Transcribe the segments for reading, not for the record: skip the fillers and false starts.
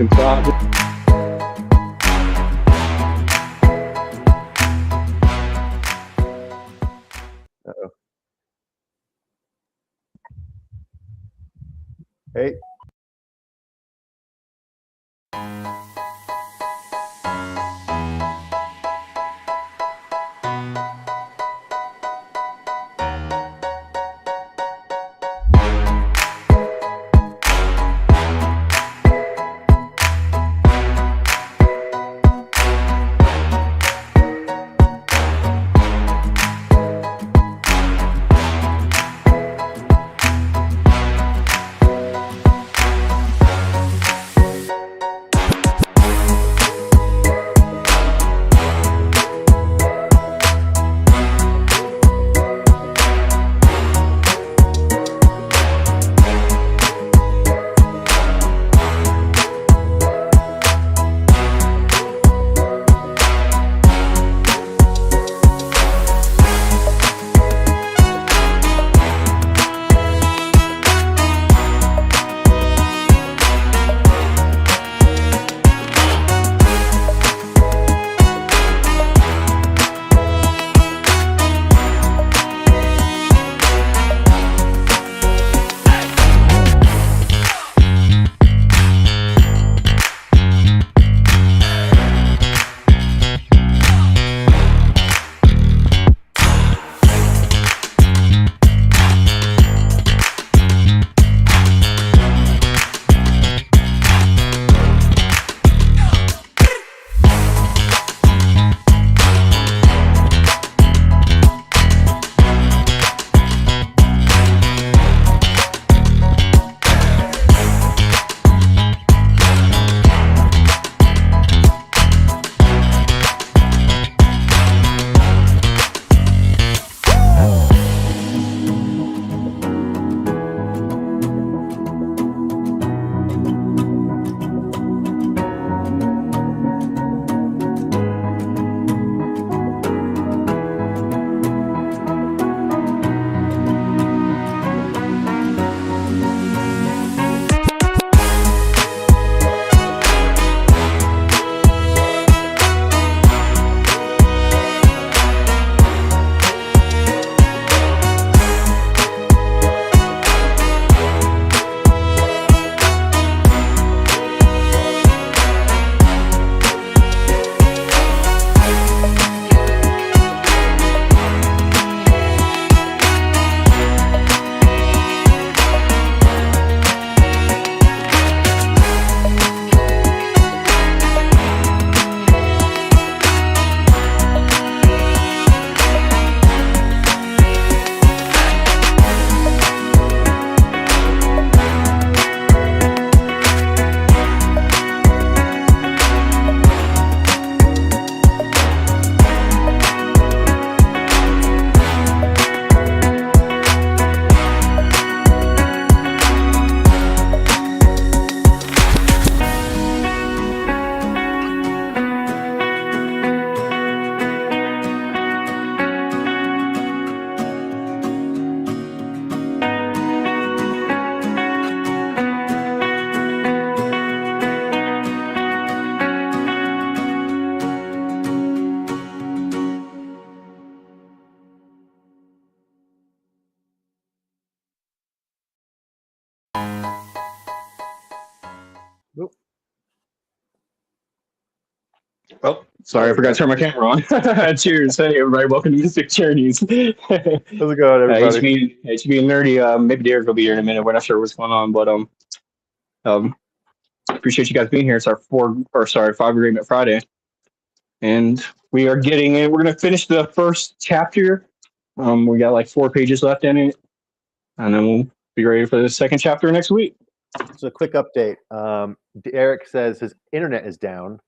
fucking sobbing. Uh-oh. Hey. Nope. Oh, sorry, I forgot to turn my camera on. Cheers. Hey, everybody. Welcome to Mystic Journeys. How's it going, everybody? HB and Nerdy. Maybe Derek will be here in a minute. We're not sure what's going on, but appreciate you guys being here. It's our 5 Agreement Friday. And we are getting in. We're going to finish the first chapter. We got like 4 pages left in it. And then we'll be ready for the second chapter next week. So, a quick update. Derek says his internet is down.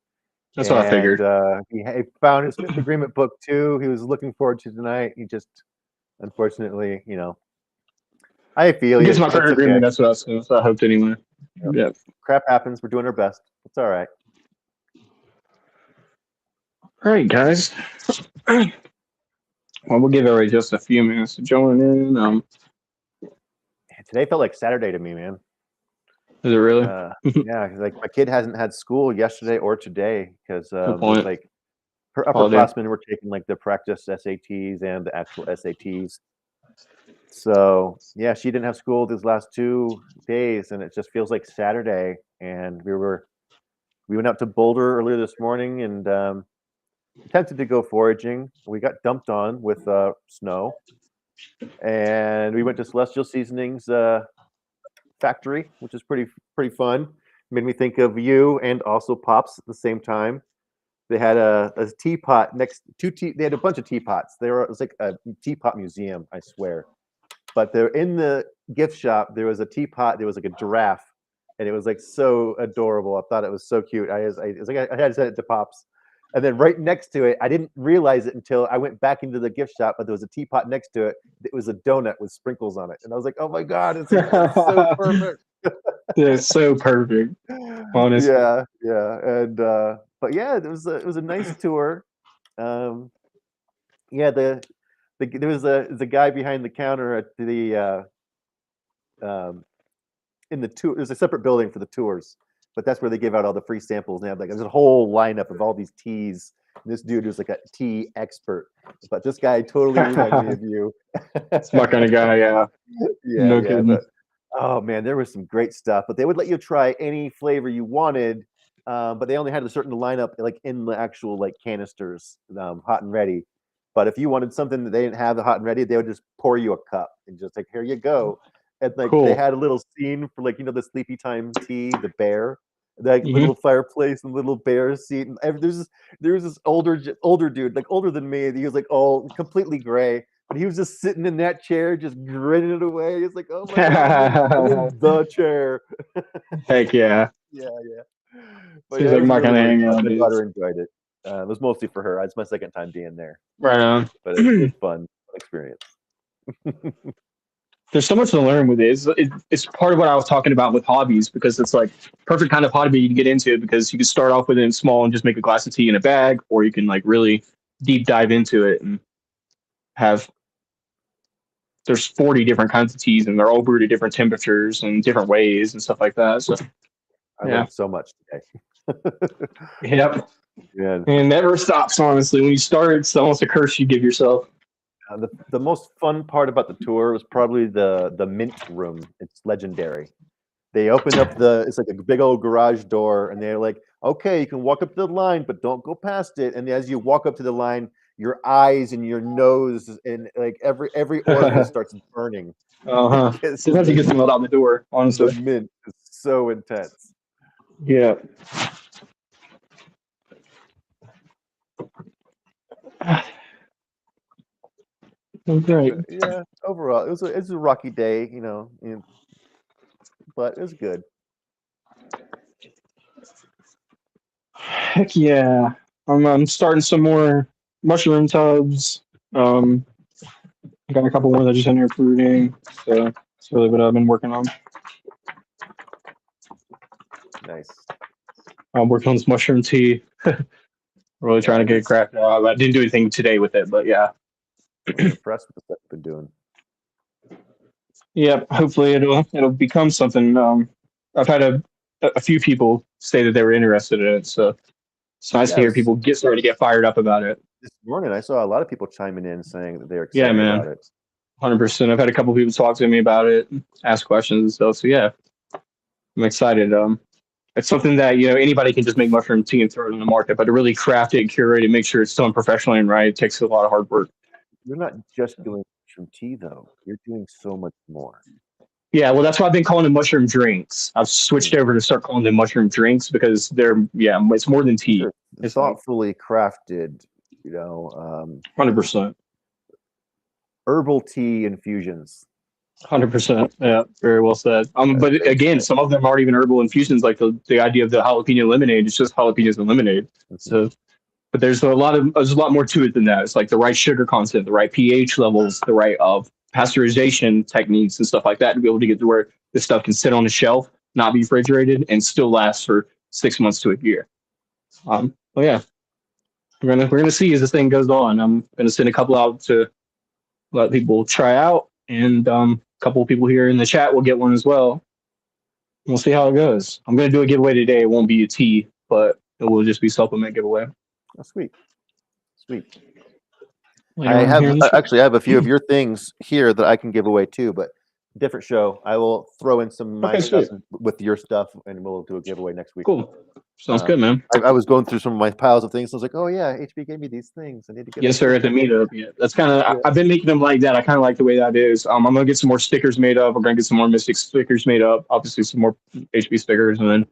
That's what I figured. He found his Fifth Agreement book 2. He was looking forward to tonight. He just, unfortunately, I feel He you. gets my third agreement. That's what I hoped anyway. Yeah. Crap happens. We're doing our best. It's all right. All right, guys. Well, we'll give everybody just a few minutes to join in. Today felt like Saturday to me, man. Is it really? Yeah, 'cause, like my kid hasn't had school yesterday or today because Good there's point. like her Holiday. upperclassmen were taking like the practice SATs and the actual SATs. So yeah, she didn't have school these last 2 days, and it just feels like Saturday. And we went out to Boulder earlier this morning and attempted to go foraging. We got dumped on with snow, and we went to Celestial Seasonings factory, which is pretty fun. Made me think of you and also Pops at the same time. They had a teapot next they had a bunch of teapots. It was like a teapot museum, I swear. But they're in the gift shop. There was a teapot. There was like a giraffe, and it was like so adorable. I thought it was so cute. I was like, I had to send it to Pops. And then right next to it, I didn't realize it until I went back into the gift shop, but there was a teapot next to it. It was a donut with sprinkles on it, and I was like, "Oh my god, it's so perfect!" It's so perfect. Honestly. Yeah, and but yeah, it was a nice tour. Um, yeah, there was a guy behind the counter at the in the tour. There's a separate building for the tours, but that's where they give out all the free samples. And they have like there's a whole lineup of all these teas. And this dude is like a tea expert, but this guy totally reminded me of you. It's my kind of guy. Yeah. No Yeah, kidding. but oh man, there was some great stuff. But they would let you try any flavor you wanted, but they only had a certain lineup like in the actual like canisters, hot and ready. But if you wanted something that they didn't have the hot and ready, they would just pour you a cup and just like here you go. And like they Cool. had a little scene for like the sleepy time tea, the bear, like Mhm. little fireplace and little bear seat. And there's this older dude, like older than me. He was like all completely gray, but he was just sitting in that chair, just grinning it away. He's like, "Oh my god, I'm in the chair." Heck yeah. Yeah. But Seems yeah, it like was my really kind of really hang fun. out, My dude. daughter enjoyed it. It was mostly for her. It's my second time being there, Right on. but it was fun experience. There's so much to learn with it. It's part of what I was talking about with hobbies because it's like perfect kind of hobby you can get into because you can start off with it small and just make a glass of tea in a bag, or you can like really deep dive into it and have there's 40 different kinds of teas and they're all brewed at different temperatures and different ways and stuff like that. So I yeah, learned so much today. yep. Yeah. And it never stops. Honestly, when you start, it's almost a curse you give yourself. The most fun part about the tour was probably the mint room. It's legendary. They opened up it's like a big old garage door, and they're like, "Okay, you can walk up to the line, but don't go past it." And as you walk up to the line, your eyes and your nose and like every orifice starts burning Uh-huh. because Sometimes you get smelled out the door, the honestly. mint is so intense. Yeah. Great. Yeah, overall, it was a rocky day, but it was good. Heck yeah. I'm starting some more mushroom tubs. Um, I got a couple more that just in here fruiting. So that's really what I've been working on. Nice. I'm working on this mushroom tea. Really trying to get it cracked out. I didn't do anything today with it, but yeah. I'm impressed with the stuff you've been doing. Yeah, hopefully it'll become something. I've had a few people say that they were interested in it, so it's nice to hear people starting to get fired up about it. This morning, I saw a lot of people chiming in saying that they're Yeah, excited about man, it. 100%. I've had a couple people talk to me about it, ask questions and stuff. So yeah, I'm excited. It's something that anybody can just make mushroom tea and throw it in the market, but to really craft it and curate it, make sure it's done professionally and right, it takes a lot of hard work. You're not just doing mushroom tea, though. You're doing so much more. Yeah, well, that's why I've been calling them mushroom drinks. I've switched over to start calling them mushroom drinks because it's more than tea. It's thoughtfully crafted, 100%. Herbal tea infusions. 100%. Yeah, very well said. But again, some of them aren't even herbal infusions. Like the idea of the jalapeno lemonade, it's just jalapenos and lemonade. So, but there's a lot more to it than that. It's like the right sugar content, the right pH levels, the right pasteurization techniques and stuff like that to be able to get to where this stuff can sit on the shelf, not be refrigerated, and still last for 6 months to a year. Well, yeah, we're gonna see as this thing goes on. I'm gonna send a couple out to let people try out, and a couple of people here in the chat will get one as well. We'll see how it goes. I'm gonna do a giveaway today. It won't be a tea, but it will just be supplement giveaway Oh, sweet, sweet. later I on have here in the show. actually I have a few of your things here that I can give away too, but different show. I will throw in some of my Okay, stuff sweet. with your stuff, and we'll do a giveaway next week. Cool. Sounds Um, good, man. I was going through some of my piles of things. I was like, oh yeah, HB gave me these things. I need to get. Yes, sir. At the meetup, yeah. That's kind of. Yeah. I've been making them like that. I kind of like the way that is. I'm gonna get some more stickers made up. We're gonna get some more Mystic stickers made up. Obviously, some more HB stickers, and then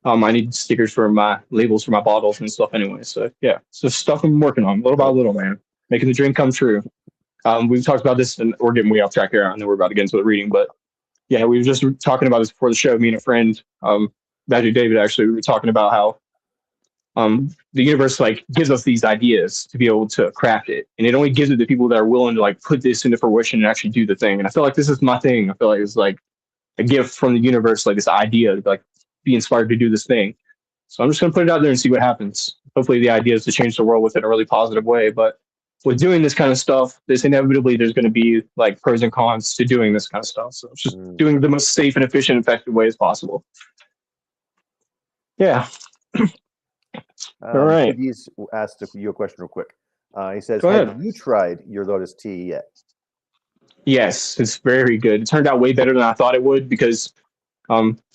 I need stickers for my labels for my bottles and stuff. Anyway, so yeah, so stuff I'm working on little by little, man. Making the dream come true. We've talked about this, and we're getting way off track here. I know we're about to get into the reading, but yeah, we were just talking about this before the show. Me and a friend, Magic David, actually, we were talking about how the universe like gives us these ideas to be able to craft it, and it only gives it to people that are willing to like put this into fruition and actually do the thing. And I feel like this is my thing. I feel like it's like a gift from the universe, like this idea to like be inspired to do this thing. So I'm just gonna put it out there and see what happens. Hopefully, the idea is to change the world with it in a really positive way, but with doing this kind of stuff, there's inevitably there's going to be like pros and cons to doing this kind of stuff. So it's just doing the most safe and efficient, effective way as possible. Yeah. All right. He's asked you a question real quick. He says, Go "Have ahead. you tried your Lotus tea yet?" Yes, it's very good. It turned out way better than I thought it would because,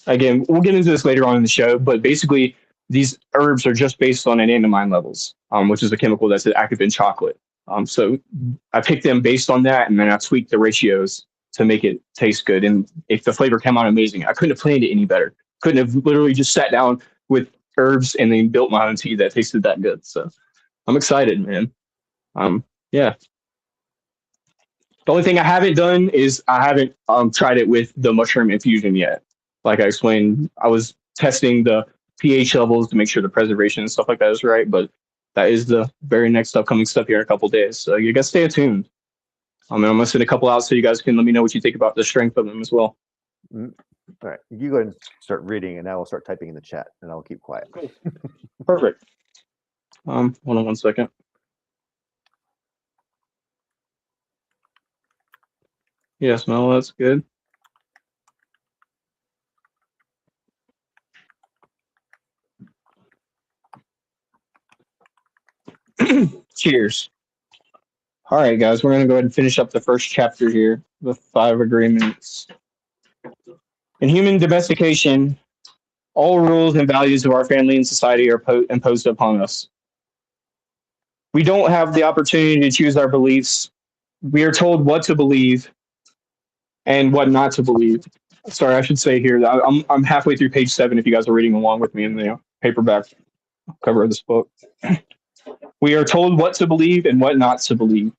again, we'll get into this later on in the show, but basically these herbs are just based on anandamide levels, which is a chemical that's active in chocolate. So I picked them based on that, and then I tweaked the ratios to make it taste good. And if the flavor came out amazing, I couldn't have planned it any better. Couldn't have literally just sat down with herbs and then built my own tea that tasted that good. So I'm excited, man. Yeah. The only thing I haven't done is I haven't tried it with the mushroom infusion yet. Like I explained, I was testing the pH levels to make sure the preservation and stuff like that is right, but that is the very next upcoming step here in a couple of days. So you guys stay tuned. I'm gonna send a couple out so you guys can let me know what you think about the strength of them as well. All right, you go ahead and start reading, and I will start typing in the chat, and I'll keep quiet. Cool. Perfect. Hold on 1 second. Yes, Mel, that's good. Cheers. All right, guys, we're going to go ahead and finish up the first chapter here, the 5 agreements. In human domestication, all rules and values of our family and society are imposed upon us. We don't have the opportunity to choose our beliefs. We are told what to believe and what not to believe. Sorry, I should say here that I'm halfway through page 7 if you guys are reading along with me in the paperback cover of this book. We are told what to believe and what not to believe.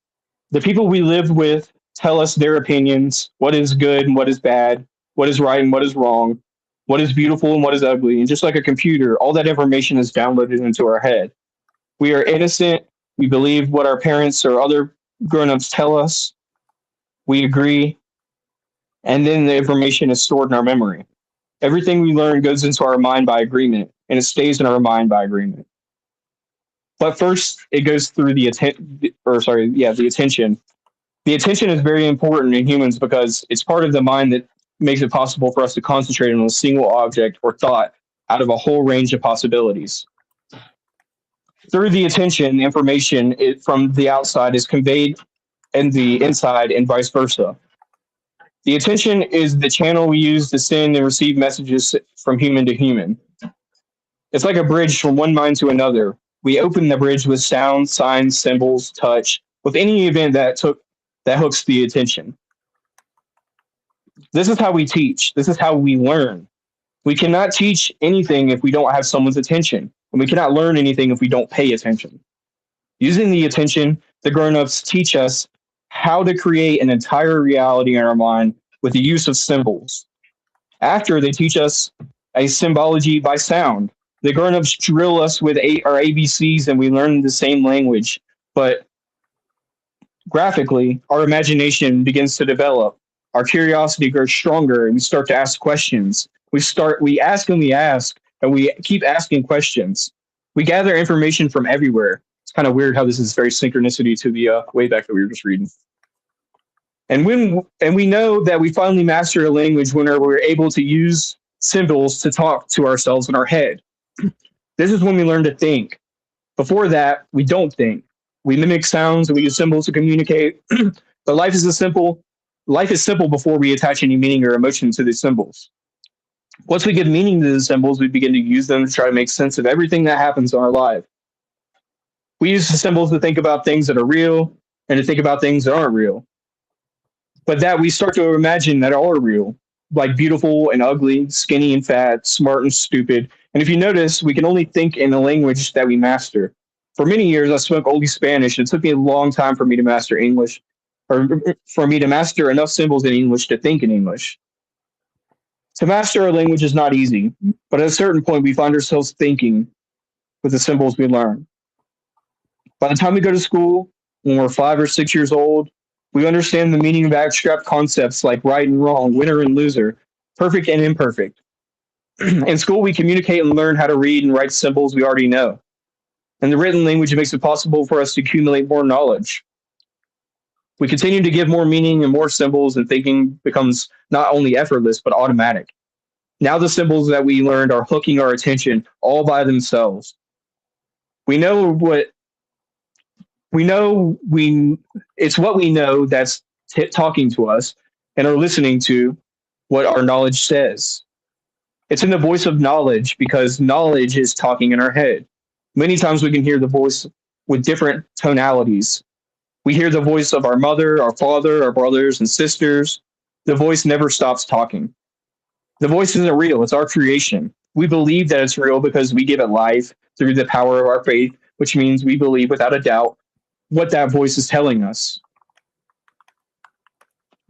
The people we live with tell us their opinions, what is good and what is bad, what is right and what is wrong, what is beautiful and what is ugly. And just like a computer, all that information is downloaded into our head. We are innocent. We believe what our parents or other grown-ups tell us. We agree. And then the information is stored in our memory. Everything we learn goes into our mind by agreement, and it stays in our mind by agreement. But first, it goes through the attention. The attention is very important in humans because it's part of the mind that makes it possible for us to concentrate on a single object or thought out of a whole range of possibilities. Through the attention, information from the outside is conveyed in the inside and vice versa. The attention is the channel we use to send and receive messages from human to human. It's like a bridge from one mind to another. We open the bridge with sound, signs, symbols, touch, with any event that hooks the attention. This is how we teach. This is how we learn. We cannot teach anything if we don't have someone's attention, and we cannot learn anything if we don't pay attention. Using the attention, the grown-ups teach us how to create an entire reality in our mind with the use of symbols. After, they teach us a symbology by sound. The grown-ups drill us with our ABCs and we learn the same language, but graphically, our imagination begins to develop. Our curiosity grows stronger and we start to ask questions. We ask, and we keep asking questions. We gather information from everywhere. It's kind of weird how this is very synchronicity to the way back that we were just reading. And we know that we finally master a language when we're able to use symbols to talk to ourselves in our head. This is when we learn to think. Before that, we don't think. We mimic sounds and we use symbols to communicate. But life is simple before we attach any meaning or emotion to these symbols. Once we give meaning to the symbols, we begin to use them to try to make sense of everything that happens in our life. We use the symbols to think about things that are real and to think about things that aren't real. But that we start to imagine that are real, like beautiful and ugly, skinny and fat, smart and stupid. And if you notice, we can only think in a language that we master. For many years, I spoke only Spanish. It took me a long time for me to master English, or for me to master enough symbols in English to think in English. To master a language is not easy, but at a certain point, we find ourselves thinking with the symbols we learn. By the time we go to school, when we're 5 or 6 years old, we understand the meaning of abstract concepts like right and wrong, winner and loser, perfect and imperfect. In school, we communicate and learn how to read and write symbols we already know. And the written language makes it possible for us to accumulate more knowledge. We continue to give more meaning and more symbols, and thinking becomes not only effortless, but automatic. Now the symbols that we learned are hooking our attention all by themselves. We know what we know we it's what we know that's talking to us and are listening to what our knowledge says. It's in the voice of knowledge because knowledge is talking in our head. Many times we can hear the voice with different tonalities. We hear the voice of our mother, our father, our brothers and sisters. The voice never stops talking. The voice isn't real, it's our creation. We believe that it's real because we give it life through the power of our faith, which means we believe without a doubt what that voice is telling us.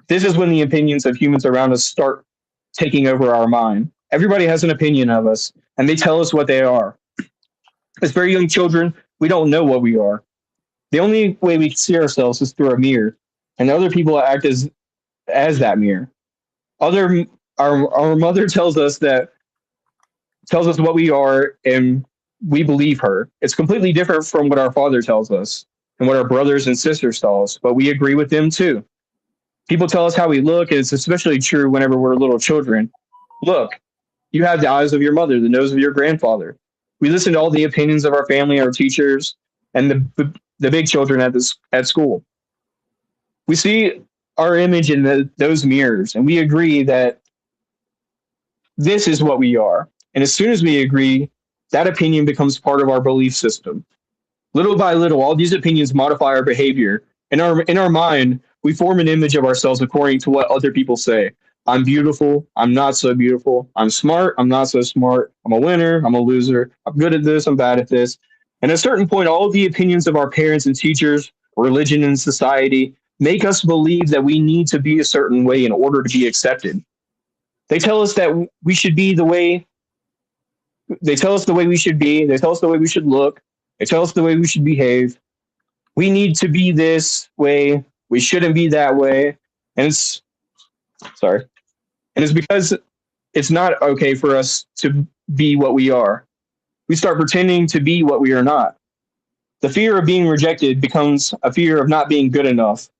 This is when the opinions of humans around us start taking over our mind. Everybody has an opinion of us, and they tell us what they are. As very young children, we don't know what we are. The only way we see ourselves is through a mirror, and other people act as that mirror. Our mother tells us what we are, and we believe her. It's completely different from what our father tells us and what our brothers and sisters tell us, but we agree with them too. People tell us how we look, and it's especially true whenever we're little children. Look, you have the eyes of your mother, the nose of your grandfather. We listen to all the opinions of our family, our teachers, and the big children at school. We see our image in those mirrors, and we agree that this is what we are. And as soon as we agree, that opinion becomes part of our belief system. Little by little, all these opinions modify our behavior. In our mind, we form an image of ourselves according to what other people say. I'm beautiful. I'm not so beautiful. I'm smart. I'm not so smart. I'm a winner. I'm a loser. I'm good at this. I'm bad at this. And at a certain point, all of the opinions of our parents and teachers, religion and society make us believe that we need to be a certain way in order to be accepted. They tell us that we should be the way. They tell us the way we should be. They tell us the way we should look. They tell us the way we should behave. We need to be this way. We shouldn't be that way. And it's sorry. And it's because it's not okay for us to be what we are. We start pretending to be what we are not. The fear of being rejected becomes a fear of not being good enough.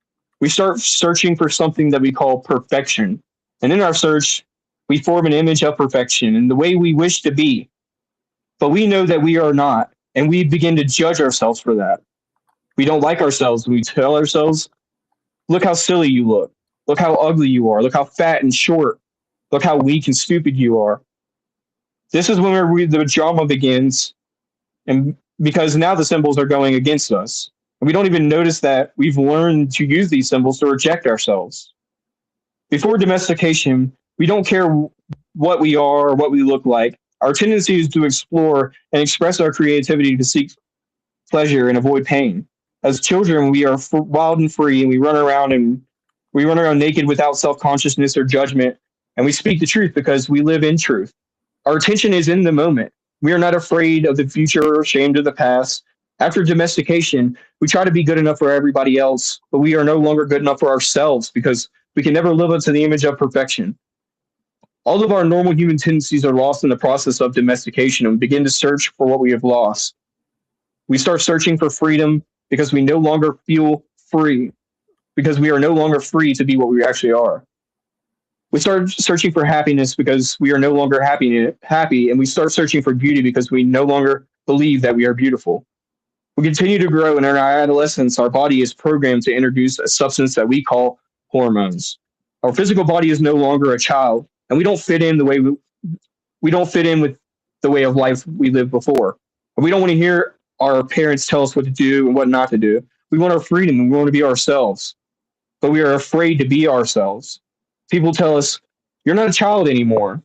We start searching for something that we call perfection. And in our search, we form an image of perfection and the way we wish to be. But we know that we are not, and we begin to judge ourselves for that. We don't like ourselves. We tell ourselves, look how silly you look. Look how ugly you are. Look how fat and short. Look how weak and stupid you are. This is when the drama begins, and because now the symbols are going against us. And we don't even notice that we've learned to use these symbols to reject ourselves. Before domestication, we don't care what we are or what we look like. Our tendency is to explore and express our creativity to seek pleasure and avoid pain. As children, we are wild and free, and we run around naked without self-consciousness or judgment, and we speak the truth because we live in truth. Our attention is in the moment. We are not afraid of the future or ashamed of the past. After domestication, we try to be good enough for everybody else, but we are no longer good enough for ourselves because we can never live up to the image of perfection. All of our normal human tendencies are lost in the process of domestication, and we begin to search for what we have lost. We start searching for freedom because we no longer feel free, because we are no longer free to be what we actually are. We start searching for happiness because we are no longer happy, and we start searching for beauty because we no longer believe that we are beautiful. We continue to grow, and in our adolescence, our body is programmed to introduce a substance that we call hormones. Our physical body is no longer a child, and we don't fit in with the way of life we lived before. We don't want to hear our parents tell us what to do and what not to do. We want our freedom and we want to be ourselves, but we are afraid to be ourselves. People tell us, you're not a child anymore,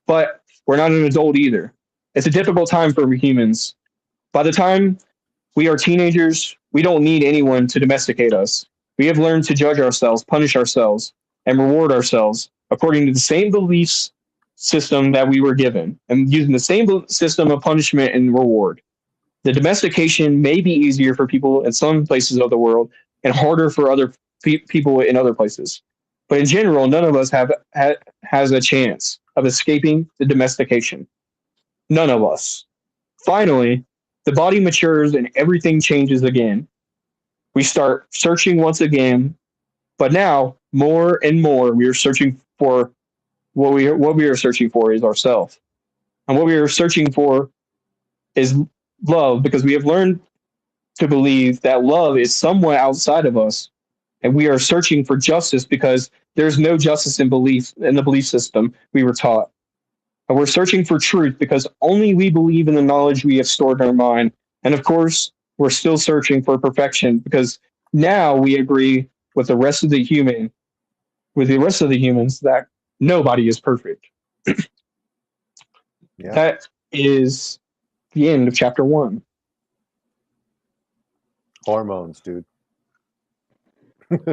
but we're not an adult either. It's a difficult time for humans. By the time we are teenagers, we don't need anyone to domesticate us. We have learned to judge ourselves, punish ourselves, and reward ourselves according to the same beliefs system that we were given and using the same system of punishment and reward. The domestication may be easier for people in some places of the world and harder for other people in other places. But in general, none of us has a chance of escaping the domestication. None of us. Finally, the body matures and everything changes again. We start searching once again, but now more and more we are searching for what we are searching for is ourselves. And what we are searching for is love because we have learned to believe that love is somewhat outside of us. And we are searching for justice because there's no justice in the belief system we were taught. And we're searching for truth because only we believe in the knowledge we have stored in our mind. And of course, we're still searching for perfection because now we agree with the rest of the humans that nobody is perfect. Yeah. That is the end of chapter 1. Hormones, dude.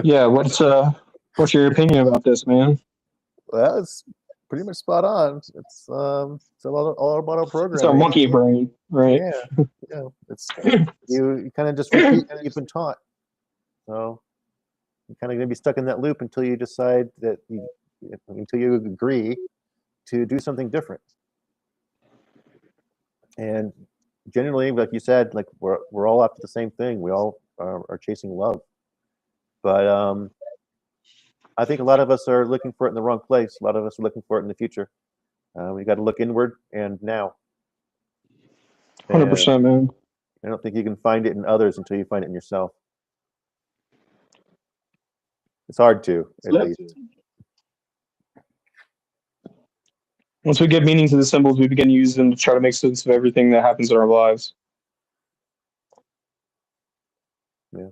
Yeah, what's your opinion about this, man? Well, it's pretty much spot on. It's all about our programming. It's our monkey brain, right? Yeah. It's you kind of just repeat what you've been taught. So you're kind of gonna be stuck in that loop until you decide until you agree to do something different. And generally, like you said, like we're all after the same thing. We all are chasing love, but I think a lot of us are looking for it in the wrong place. A lot of us are looking for it in the future. We got to look inward and now. 100%, man. I don't think you can find it in others until you find it in yourself. It's hard to, at least. Once we give meaning to the symbols, we begin to use them to try to make sense of everything that happens in our lives. Yeah,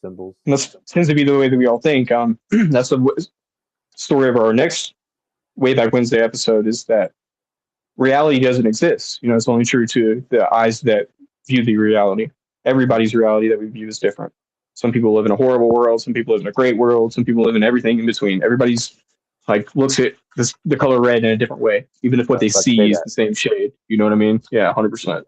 symbols. And that tends to be the way that we all think. That's the story of our next Way Back Wednesday episode is that reality doesn't exist. It's only true to the eyes that view the reality. Everybody's reality that we view is different. Some people live in a horrible world. Some people live in a great world. Some people live in everything in between. Everybody's looks at the color red in a different way, even if what they see is the same shade. You know what I mean? Yeah, 100%.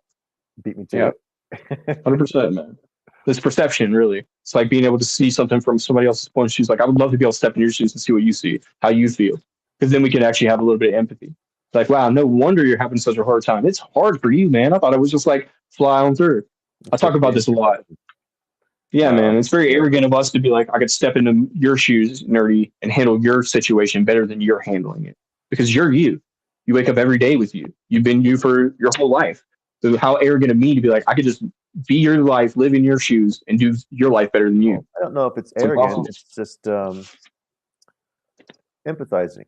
Beat me to Yeah, it. 100%, man. This perception, really. It's like being able to see something from somebody else's point of view. Like, I would love to be able to step in your shoes and see what you see, how you feel, because then we can actually have a little bit of empathy. Like, wow, no wonder you're having such a hard time. It's hard for you, man. I thought it was just like fly on through. I talk about this a lot. Yeah, man. It's very arrogant of us to be like, I could step into your shoes, nerdy, and handle your situation better than you're handling it. Because you're you. You wake up every day with you. You've been you for your whole life. So how arrogant of me to be like, I could just be your life, live in your shoes, and do your life better than you. I don't know if it's arrogant. Impossible. It's just empathizing.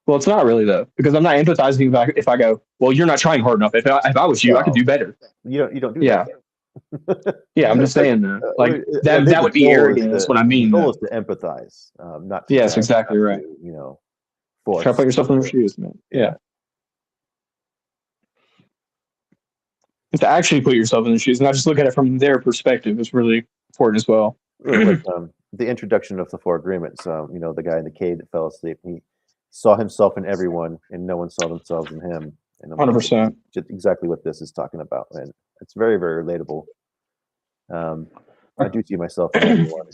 Well, it's not really though, because I'm not empathizing if I go, well, you're not trying hard enough. If I was you, I could do better. You don't do that. Yeah, I'm just saying that. Like that would be arrogant. That's what I mean. The goal is to empathize, not to yes, exactly right. To, try to put yourself in their shoes, man. Yeah. And to actually put yourself in their shoes, not just look at it from their perspective, is really important as well. Like, the introduction of the 4 agreements. The guy in the cave that fell asleep. He saw himself in everyone, and no one saw themselves in him. And 100%. Just exactly what this is talking about, and it's very, very relatable. I do see myself in everyone.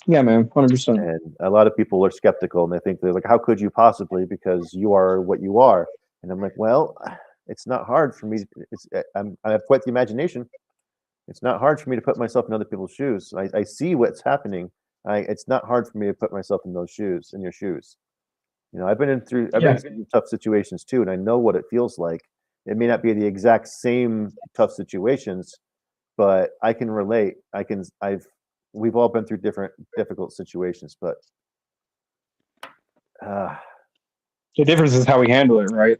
Yeah, man, 100%. And a lot of people are skeptical, and they think they're like, "How could you possibly? Because you are what you are." And I'm like, "Well, it's not hard for me. I have quite the imagination. It's not hard for me to put myself in other people's shoes. I see what's happening It's not hard for me to put myself in your shoes. I've been through tough situations too, and I know what it feels like. It may not be the exact same tough situations, but I can relate. We've all been through different difficult situations, but the difference is how we handle it, right?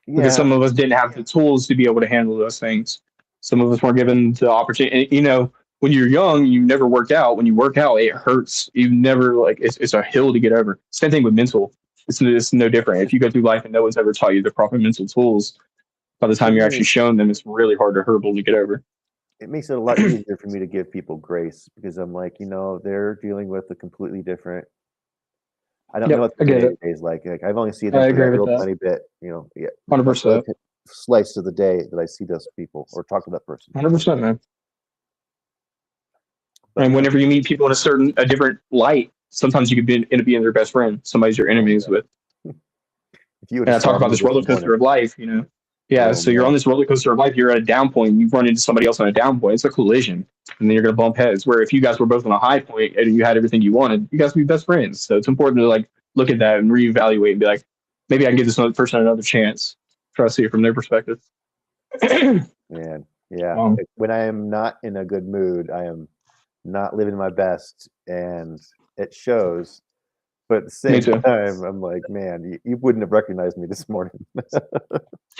Because yeah, some of us didn't have the tools to be able to handle those things. Some of us weren't given the opportunity. When you're young, you never worked out. When you work out, it hurts. You never it's a hill to get over. Same thing with mental. It's no different. If you go through life and no one's ever taught you the proper mental tools, by the time you're actually shown them, it's really hard to hurdle to get over. It makes it a lot easier for me to give people grace because I'm like, they're dealing with a completely different. I don't know what the day is like. I've only seen them for a little tiny bit. 100%. Slice of the day that I see those people or talk to that person. 100%, man. And whenever you meet people in a different light, sometimes you could end up being their best friend. Somebody's you're enemies with. And I talk about this roller coaster of life, Yeah, so you're on this roller coaster of life. You're at a down point. You run into somebody else on a down point. It's a collision, and then you're gonna bump heads. Where if you guys were both on a high point and you had everything you wanted, you guys would be best friends. So it's important to look at that and reevaluate and be like, maybe I can give this other person another chance. Try to see it from their perspective. Man, yeah. When I am not in a good mood, I am not living my best, and it shows. But at the same time, I'm like, man, you wouldn't have recognized me this morning.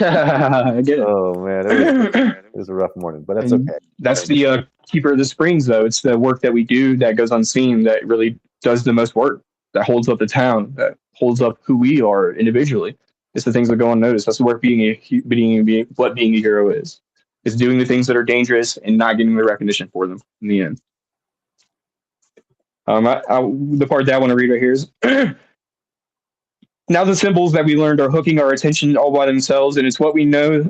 I get it. Oh man, it was a rough morning, but that's okay. That's the keeper of the springs, though. It's the work that we do that goes unseen that really does the most work. That holds up the town. That holds up who we are individually. It's the things that go unnoticed. That's the work being a hero is. It's doing the things that are dangerous and not getting the recognition for them in the end. The part that I want to read right here is now the symbols that we learned are hooking our attention all by themselves, and it's what we know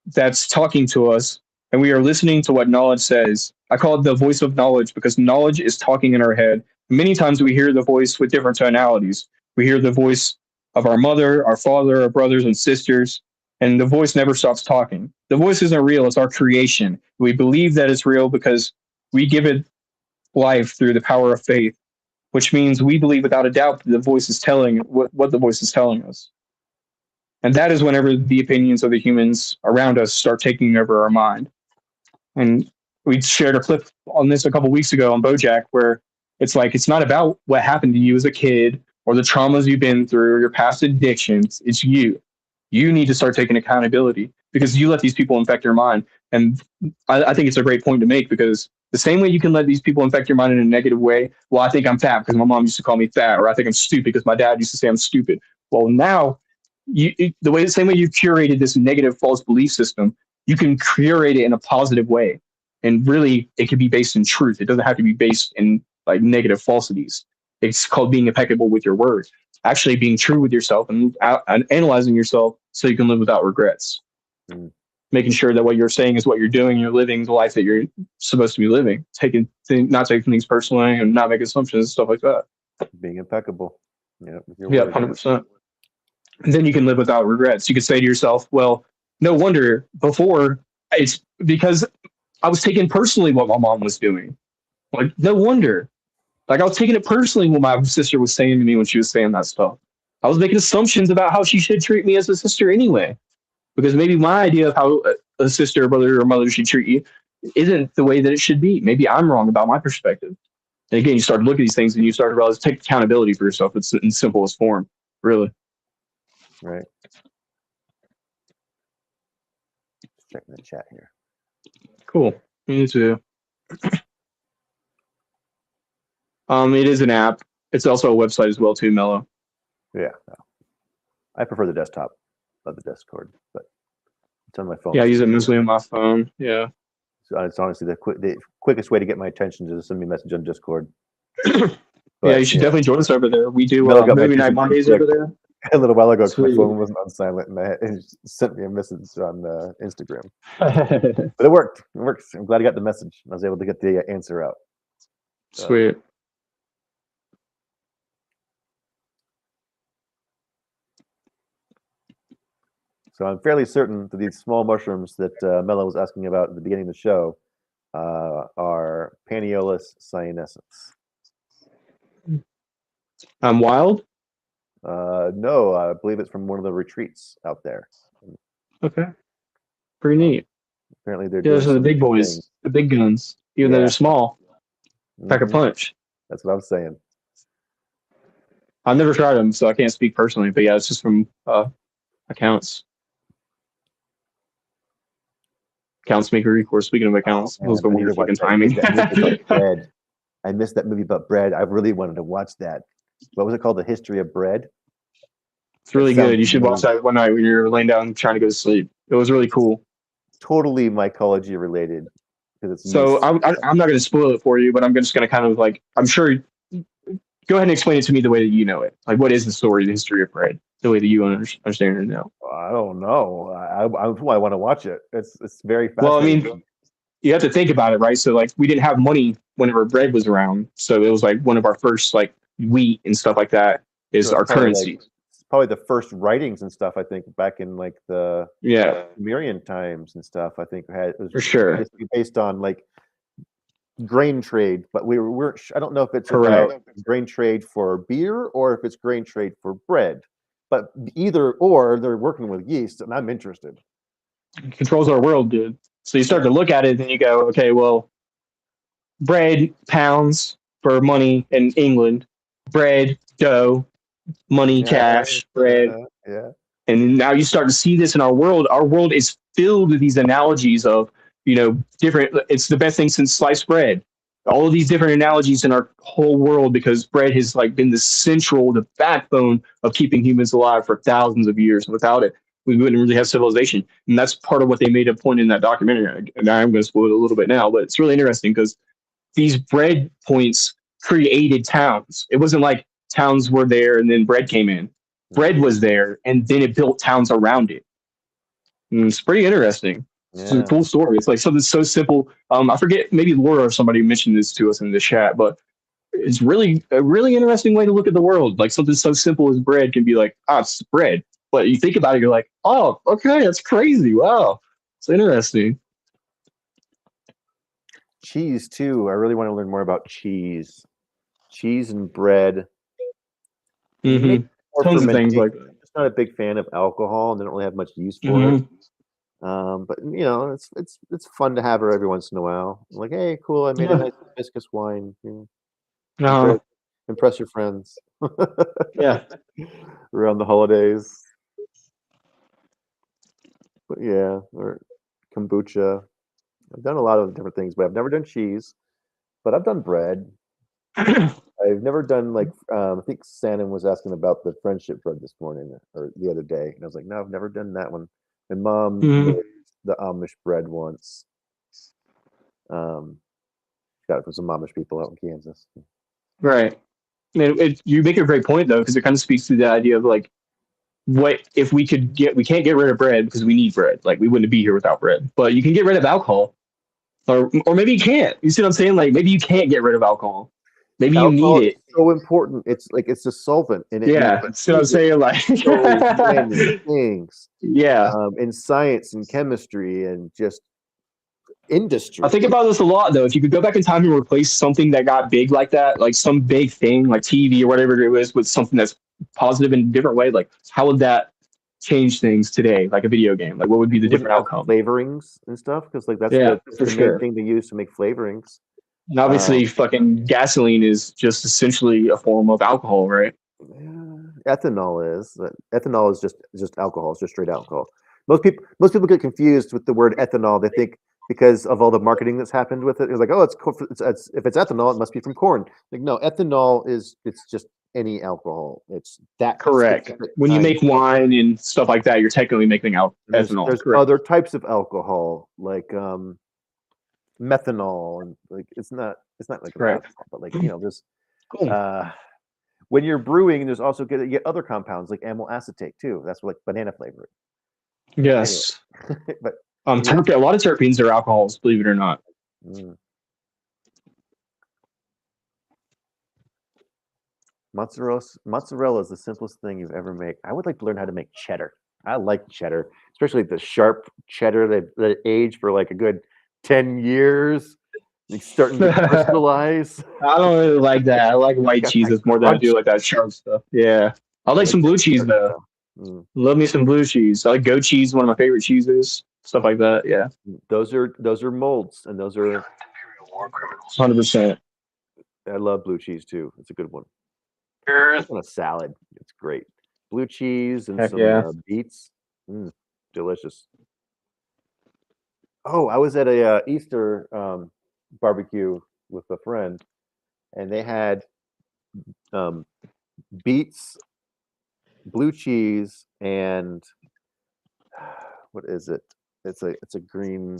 that's talking to us, and we are listening to what knowledge says. I call it the voice of knowledge because knowledge is talking in our head. Many times we hear the voice with different tonalities. We hear the voice of our mother, our father, our brothers and sisters, and the voice never stops talking. The voice isn't real, it's our creation. We believe that it's real because we give it life through the power of faith, which means we believe without a doubt that the voice is telling what the voice is telling us. And that is whenever the opinions of the humans around us start taking over our mind. And we shared a clip on this a couple weeks ago on BoJack where it's not about what happened to you as a kid or the traumas you've been through or your past addictions. It's you. You need to start taking accountability because you let these people infect your mind. And I think it's a great point to make because the same way you can let these people infect your mind in a negative way. Well, I think I'm fat because my mom used to call me fat, or I think I'm stupid because my dad used to say I'm stupid. Well, now the same way you've curated this negative false belief system, you can curate it in a positive way. And really, it can be based in truth. It doesn't have to be based in negative falsities. It's called being impeccable with your word, actually being true with yourself and analyzing yourself so you can live without regrets. Making sure that what you're saying is what you're doing. You're living the life that you're supposed to be living. Not taking things personally and not making assumptions and stuff like that. Being impeccable. Yeah, 100%. And then you can live without regrets. You could say to yourself, well, no wonder before it's because I was taking personally what my mom was doing. No wonder. I was taking it personally what my sister was saying to me when she was saying that stuff. I was making assumptions about how she should treat me as a sister anyway. Because maybe my idea of how a sister, brother, or mother should treat you isn't the way that it should be. Maybe I'm wrong about my perspective. And again, you start to look at these things and you start to realize take accountability for yourself. It's in simplest form, really. Right. Checking the chat here. Cool. Me too. It is an app. It's also a website as well too, Mello. Yeah. I prefer the desktop of the Discord, but it's on my phone. Yeah, I use it mostly on my phone. Yeah. So it's honestly the quickest way to get my attention is to send me a message on Discord. Yeah, you should definitely join us over there. We do movie night Mondays over there. A little while ago, my phone wasn't on silent, and it sent me a message on Instagram. But it worked. It works. I'm glad I got the message. I was able to get the answer out. Sweet. So I'm fairly certain that these small mushrooms that Mello was asking about at the beginning of the show are Panaeolus cyanescens. Wild. No, I believe it's from one of the retreats out there. Okay, pretty neat. Apparently, they're Yeah, doing those are the some big boys, things. the big guns. Even though Yeah. they're small, pack a Mhm. punch. That's what I'm saying. I've never tried them, so I can't speak personally. But yeah, it's just from accounts. Accounts make a recourse. Speaking of accounts, Oh that was man, the I need to weird watch fucking that. I missed timing. that movie about bread. I missed that movie about bread. I really wanted to watch that. What was it called? The History of Bread. It's That really sounds good. You should watch amazing. that one night when you're laying down trying to go to sleep. It was really cool. Totally mycology related because it's So yeast. I'm not going to spoil it for you, but I'm just going to kind of like I'm sure. Go ahead and explain it to me the way that you know it. Like, what is the story, the history of bread, the way that you understand it now? I don't know. I want to watch it. It's very Well, I fascinating. mean, you have to think about it, right? So like we didn't have money whenever bread was around, so it was like one of our first like wheat and stuff like that is So it's our currency. probably the first writings and stuff. I think back in like the Yeah, Sumerian times and stuff. I think it was for sure. based on like grain trade, but we're I don't know if it's Correct. about grain trade for beer or if it's grain trade for bread. But either or, they're working with yeast, and I'm interested. It controls our world, dude. So you start Yeah. to look at it and you go, okay, well, bread, pounds for money in England, bread, dough, money, Yeah, cash, bread. yeah. And now you start to see this in our world. Our world is filled with these analogies of, different. It's the best thing since sliced bread. All of these different analogies in our whole world because bread has like been the backbone of keeping humans alive for thousands of years. Without it, we wouldn't really have civilization. And that's part of what they made a point in that documentary. And I'm going to spoil it a little bit now, but it's really interesting because these bread points created towns. It wasn't like towns were there and then bread came in. Bread Mhm. was there and then it built towns around it. And it's pretty interesting. It's a Yeah. cool story. It's like something so simple. I forget, maybe Laura or somebody mentioned this to us in the chat, but it's really a really interesting way to look at the world. Like something so simple as bread can be like, it's bread. But you think about it, you're like, oh, okay, that's crazy. Wow. It's interesting. Cheese too. I really want to learn more about cheese. Cheese and bread. Maybe Mm-hmm. more Tons of things fermentation. like I'm just not a big fan of alcohol and they don't really have much use that. for it. Mm-hmm. But it's fun to have her every once in a while. Like, hey, cool, I made a Yeah. nice hibiscus wine. Uh, Impress your friends yeah. around the holidays. But yeah, or kombucha. I've done a lot of different things, but I've never done cheese. But I've done bread. I've never done like I think Shannon was asking about the friendship bread this morning or the other day, and I was like, no, I've never done that one. My mom Mhm. made the Amish bread once. Um, got it from some Amish people out in Kansas. Right. You make a great point though, because it kind of speaks to the idea of like, what if we can't get rid of bread because we need bread. Like we wouldn't be here without bread. But you can get rid of alcohol, or maybe you can't. You see what I'm saying? Like maybe you can't get rid of alcohol. Maybe you need Alcohol is it. so important. It's like it's a solvent, and it we Yeah. See what I'm use it saying? Like, so many things yeah. in science and chemistry and just I industry. think about this a lot though. If you could go back in time and replace something that got big like that, like some big thing like TV or whatever it was, with something that's positive in a different way, like how would that change things today? Like a video game, like what would be the You wouldn't different have outcome? flavorings and stuff because like Yeah, that's for the main sure. thing they use to make flavorings. And Um, obviously, fucking gasoline is just essentially a form of alcohol, right? ethanol is just alcohol. It's just straight alcohol. Most people get confused with the word ethanol. They think because of all the marketing that's happened with it, it's like, oh, if it's ethanol, it must be from corn. Like, no, ethanol it's just any alcohol. It's that Correct. specific When you kind. make wine and stuff like that, you're technically making And ethanol. there's Correct. other types of alcohol like methanol, and like it's not like an Correct. alcohol, but like there's Cool. uh when you're brewing, there's also you get other compounds like amyl acetate too. That's like banana flavoring. Anyway, Yes. but yeah, A lot of terpenes are alcohols, believe it or not. mm. Mozzarella is the simplest thing you've ever made. I would like to learn how to make cheddar. I like cheddar, especially the sharp cheddar that age for like a good 10 years. It's starting to crystallize. I don't really like that. I like white Got that cheeses more than I do crunch. like that sharp stuff. Yeah. I like Like some blue cheese though. Mm. Love me some blue cheese. I like goat cheese, one of my favorite cheeses. Stuff like that. Yeah. Those are molds, and those are 100%. I love blue cheese too. It's a good one. On a salad, it's great. Blue cheese and Heck some yeah. beets, delicious. Oh, I was at a Easter barbecue with a friend, and they had beets, blue cheese, and what is it? It's a green.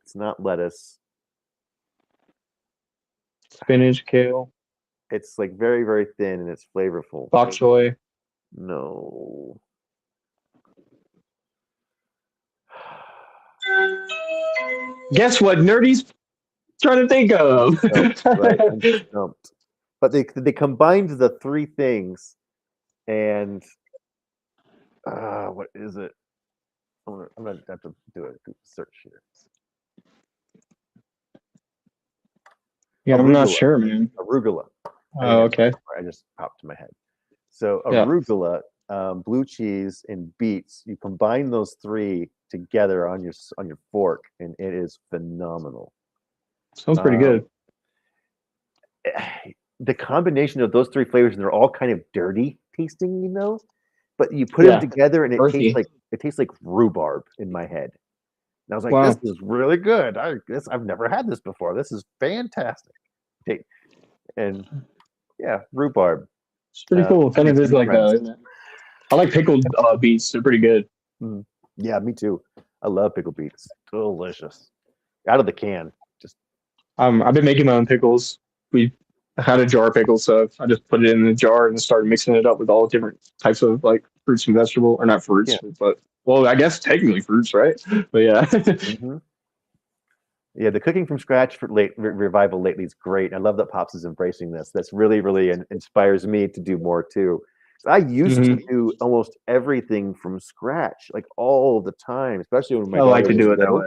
It's not lettuce. Spinach, kale, It's like very, very thin and it's flavorful. bok choy. No. Guess what Nerdy's trying to think of? Right, I'm stumped. But they combined the three things, and what is it? I'm gonna have to do a Google search here. Yeah, I'm not Arugula. sure, man. Arugula. Oh, okay. I just popped to my head. So Yeah. arugula, blue cheese, and beets. You combine those three together on your fork, and it is phenomenal. Sounds pretty good. The combination of those three flavors, and they're all kind of dirty tasting, but you put them together, and it Earthy. tastes like rhubarb in my head. And I was like, Wow. this is really good. I've never had this before. This is fantastic. And yeah, rhubarb. It's pretty cool. Kind of is like that, isn't it? I like pickled beets. They're pretty good. Yeah, me too. I love pickled beets. Delicious. Out of the can. Just I've been making my own pickles. We had a jar of pickles, so I just put it in the jar and started mixing it up with all different types of like fruits and vegetable, or not fruits, but well, I guess technically fruits, right? But yeah. Yeah, the cooking from scratch for revival lately is great. I love that Pops is embracing this. That's really, really inspires me to do more too. I used to do almost everything from scratch, like all the time, especially when my daughter like to do it that way.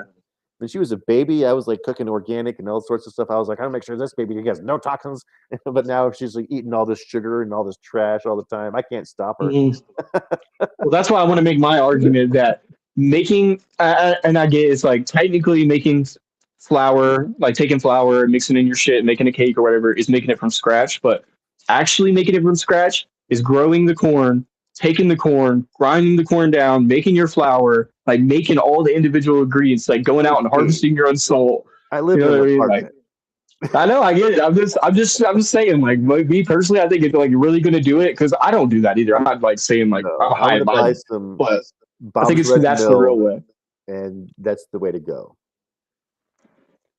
When she was a baby, I was like cooking organic and all sorts of stuff. I was like, I gotta make sure this baby gets no toxins. But now she's like eating all this sugar and all this trash all the time. I can't stop her. Well, that's why I want to make my argument that making, and I get it's like technically making flour, like taking flour and mixing in your shit, making a cake or whatever, is making it from scratch. But actually making it from scratch is growing the corn, taking the corn, grinding the corn down, making your flour, like making all the individual ingredients, like going out and harvesting your own salt. I live in an apartment. I know, I get it. I'm just saying, like me personally, I think if like you're really gonna do it, because I don't do that either. I'm not like saying like I'm gonna buy some, but Bob's I think Red that's Mill, the real way, and that's the way to go.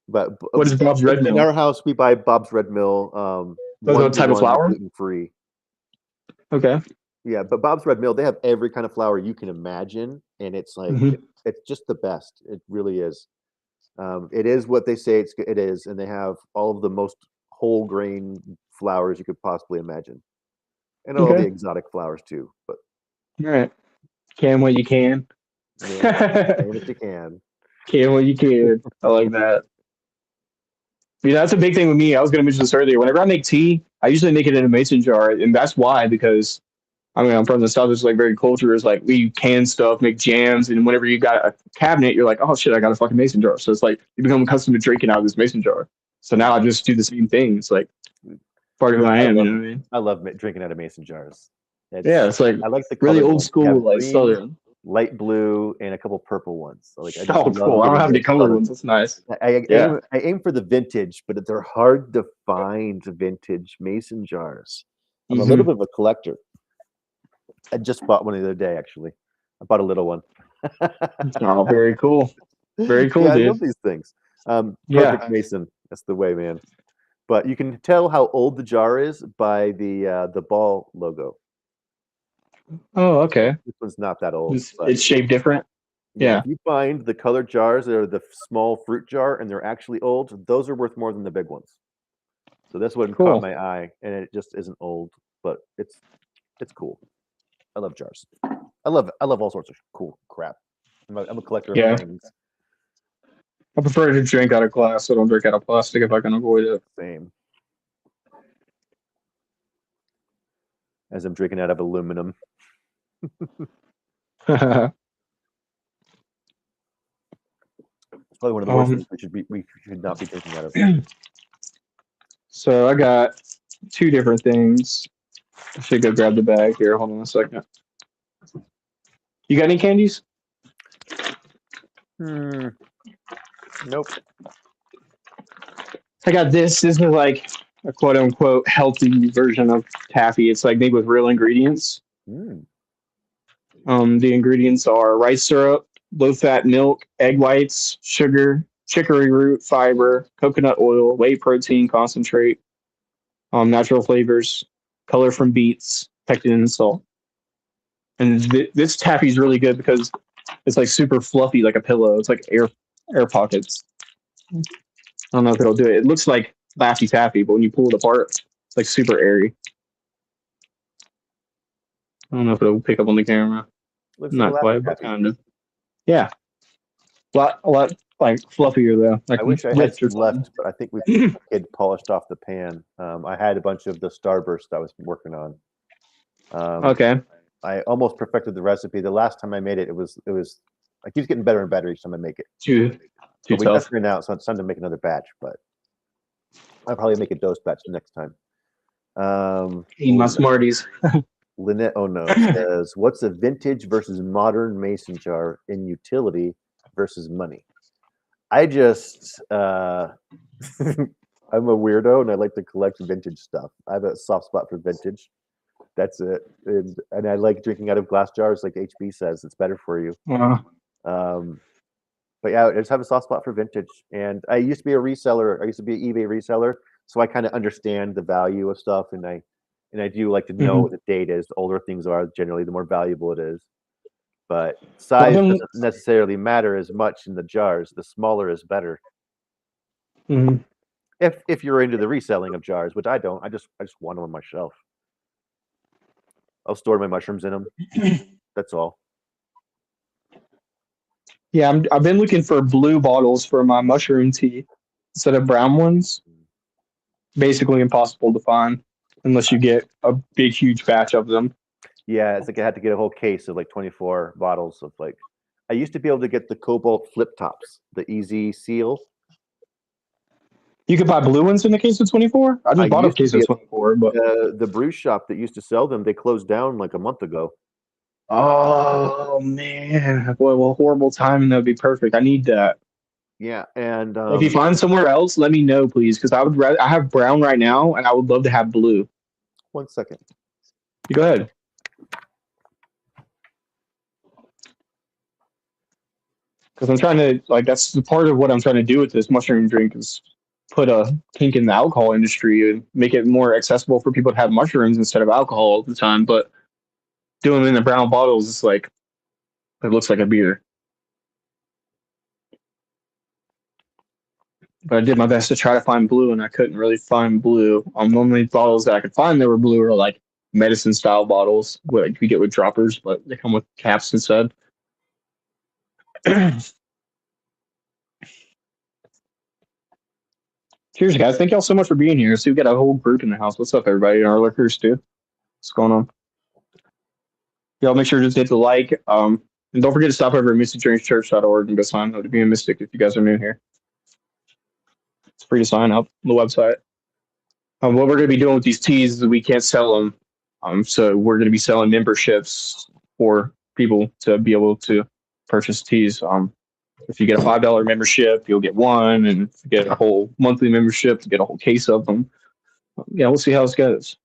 But what is Bob's Red Mill? In our house, we buy Bob's Red Mill. What type of flour? Gluten free. Okay. Yeah, but Bob's Red Mill, they have every kind of flour you can imagine, and it's like it's just the best. It really is. It is what they say it is, and they have all of the most whole grain flours you could possibly imagine, and all the exotic flours too. But all right, can what you can. Yeah, can what you can. Can what you can. I like that. Yeah, that's a big thing with me. I was going to mention this earlier. Whenever I make tea, I usually make it in a mason jar, and that's why, because I mean, I'm from the South. It's like very culture is like we can stuff, make jams, and whenever you got a cabinet, you're like, oh shit, I got a fucking mason jar. So it's like you become accustomed to drinking out of this mason jar. So now I just do the same thing. It's like part of who I am. You know what I mean? I love drinking out of mason jars. It's like I like the really old school, like green, southern, light blue, and a couple purple ones. So, like, cool. I don't have any colored ones. That's nice. I aim for the vintage, but they're hard to find vintage mason jars. I'm a little bit of a collector. I just bought one the other day, actually. I bought a little one. Oh, very cool. Very cool, dude. I love these things. Perfect mason. That's the way, man. But you can tell how old the jar is by the ball logo. Oh, okay. This one's not that old. It's shaped different. Yeah. If you find the colored jars that are the small fruit jar and they're actually old, those are worth more than the big ones. So this one caught my eye, and it just isn't old, but it's cool. I love jars. I love all sorts of cool crap. I'm a collector of things. I prefer to drink out of glass. I don't drink out of plastic if I can avoid it. Same. As I'm drinking out of aluminum. It's probably one of the worst things we should not be drinking out of. So I got two different things. I should go grab the bag here. Hold on a second. You got any candies? Nope. I got this. This is like a quote unquote healthy version of taffy. It's like made with real ingredients. Mm. The ingredients are rice syrup, low fat milk, egg whites, sugar, chicory root, fiber, coconut oil, whey protein concentrate, natural flavors, color from beets, pectin and salt. And this taffy is really good because it's like super fluffy, like a pillow. It's like air pockets. I don't know if it'll do it. It looks like Laffy Taffy, but when you pull it apart, it's like super airy. I don't know if it'll pick up on the camera. Looks Not like quite, but kind of. Yeah, a lot like fluffier though. Like I wish I had some left, but I think we had polished off the pan. I had a bunch of the Starburst I was working on. Okay. I almost perfected the recipe. The last time I made it, it was. It keeps getting better and better each time I make it. Too we tough. just ran out, so it's time to make another batch. But I'll probably make a dose batch next time. Eat my Smarties. Lynette Ono says, "What's a vintage versus modern mason jar in utility versus money?" I just, I'm a weirdo and I like to collect vintage stuff. I have a soft spot for vintage. That's it. And I like drinking out of glass jars, like HB says, it's better for you. But yeah, I just have a soft spot for vintage. And I used to be a reseller. I used to be an eBay reseller, so I kind of understand the value of stuff, and I do like to know what the date is. The older things are, generally, the more valuable it is. But size doesn't necessarily matter as much in the jars. The smaller is better. Mm-hmm. If you're into the reselling of jars, which I don't, I just want them on my shelf. I'll store my mushrooms in them. That's all. Yeah, I've been looking for blue bottles for my mushroom tea instead of brown ones. Basically impossible to find unless you get a big, huge batch of them. Yeah, it's like I had to get a whole case of like 24 bottles of like. I used to be able to get the Cobalt flip tops, the Easy Seal. You could buy blue ones in the case of 24. I just bought a case of 24, but the brew shop that used to sell them, they closed down like a month ago. Oh man, boy, well, horrible timing. That'd be perfect. I need that. Yeah, and if you find somewhere else, let me know, please, because I would rather. I have brown right now, and I would love to have blue. 1 second. You go ahead. Because I'm trying to that's the part of what I'm trying to do with this mushroom drink is put a kink in the alcohol industry and make it more accessible for people to have mushrooms instead of alcohol all the time. But doing them in the brown bottles is like it looks like a beer. But I did my best to try to find blue, and I couldn't really find blue. The only bottles that I could find that were blue are like medicine style bottles, what you get with droppers, but they come with caps instead. Cheers, guys. Thank y'all so much for being here. So we got a whole group in the house. What's up, everybody? Our liquors too. What's going on? Y'all make sure to just hit the like. And don't forget to stop over at mysticdrinkschurch.org and go sign up to be a mystic if you guys are new here. It's free to sign up on the website. What we're going to be doing with these teas is we can't sell them. So we're going to be selling memberships for people to be able to purchase teas. If you get a $5 membership, you'll get one. And if you get a whole monthly membership, you get a whole case of them. Yeah, we'll see how this goes.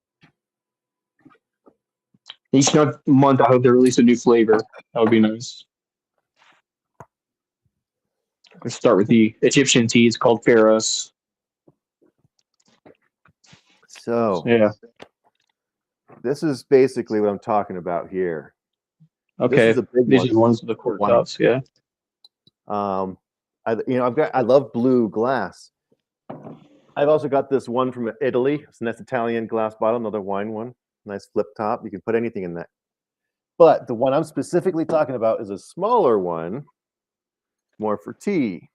Each month, I hope they release a new flavor. That would be nice. Let's start with the Egyptian tea. It's called Pharos. So, yeah. This is basically what I'm talking about here. Okay. These are the ones with the quart cups, yeah. I love blue glass. I've also got this one from Italy. It's a nice Italian glass bottle, another wine one. Nice flip top. You can put anything in that. But the one I'm specifically talking about is a smaller one, more for tea.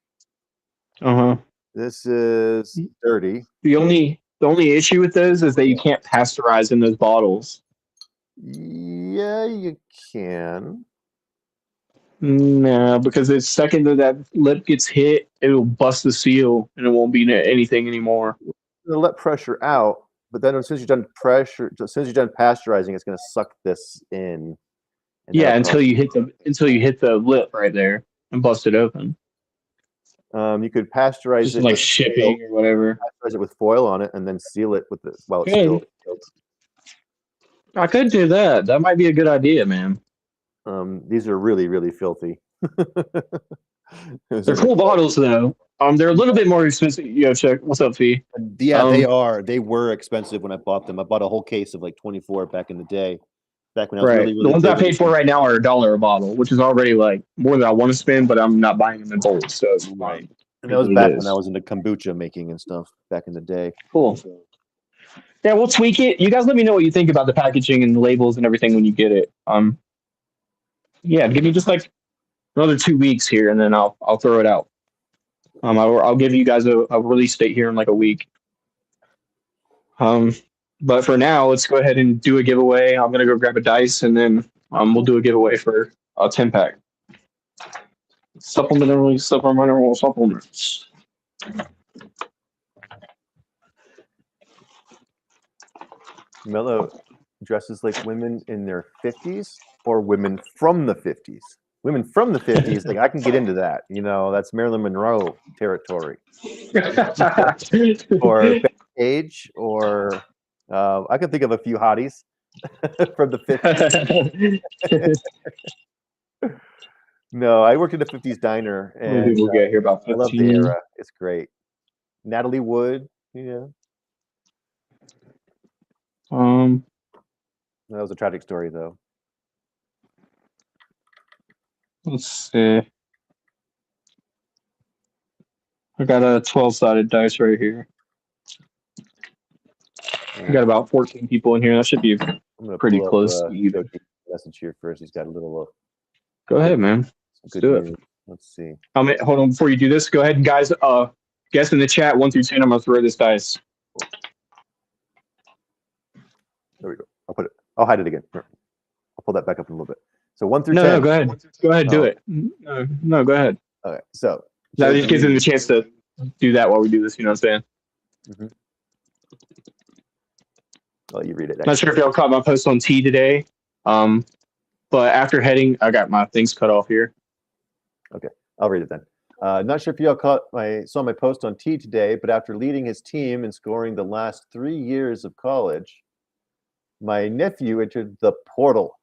Uh huh. This is dirty. The only issue with those is that you can't pasteurize in those bottles. Yeah, you can. No, because the second that lip gets hit, it will bust the seal and it won't be anything anymore. It'll let pressure out, but then as soon as you're done pasteurizing, it's going to suck this in. And Yeah, that'll cause- until you hit the lip right there and bust it open. you could pasteurize Just it like with shipping or whatever. pasteurize it with foil on it, and then seal it with while it's Good. still sealed. I could do that. That might be a good idea, man. These are really, really filthy. They're cool bottles though. They're a little bit more expensive. Yo, check. What's up, Fee? Yeah, they are. They were expensive when I bought them. I bought a whole case of like 24 back in the day. Back when I was Right. really, really The ones I big. paid for right now are $1 a bottle, which is already like more than I want to spend, but I'm not buying them in bulk, so it's fine. And that was It back is. when I was into kombucha making and stuff back in the day. Cool. Yeah, we'll tweak it. You guys let me know what you think about the packaging and the labels and everything when you get it. Yeah, give me just like another 2 weeks here, and then I'll throw it out. I'll give you guys a release date here in like a week. But for now, let's go ahead and do a giveaway. I'm gonna go grab a dice, and then we'll do a giveaway for a 10-pack. Supplementary supplements. Mello dresses like women in their 50s or women from the 50s. Women from the 50s, like I can get into that. You know, that's Marilyn Monroe territory. Or Betty Page, or I can think of a few hotties from the 50s. No, I worked at a 50s diner, and Maybe we'll get here about I love the 15. era. It's great. Natalie Wood, yeah, Um, that was a tragic story though. let's see. I got a 12-sided dice right here. We got about 14 people in here. That should be I'm gonna pretty pull up, close to even. Joki's message here first. He's got a little Go ahead, man. good do it. news. Let's see. Hold on before you do this. Go ahead, guys. Guess in the chat 1 through 10. I'm gonna throw this dice. There we go. I'll hide it again. Here. I'll pull that back up a little bit. So 1 through No, 10. no, go ahead. Go ahead, do Oh. it. No, go ahead. Okay. So That just gives them the chance to do that while we do this. You know what I'm saying? Well, you read it. Not sure if y'all caught my post on T today. But after heading, I got my things cut off here. I'll read it then. Not sure if y'all saw my post on T today, but after leading his team and scoring the last 3 years of college, my nephew entered the portal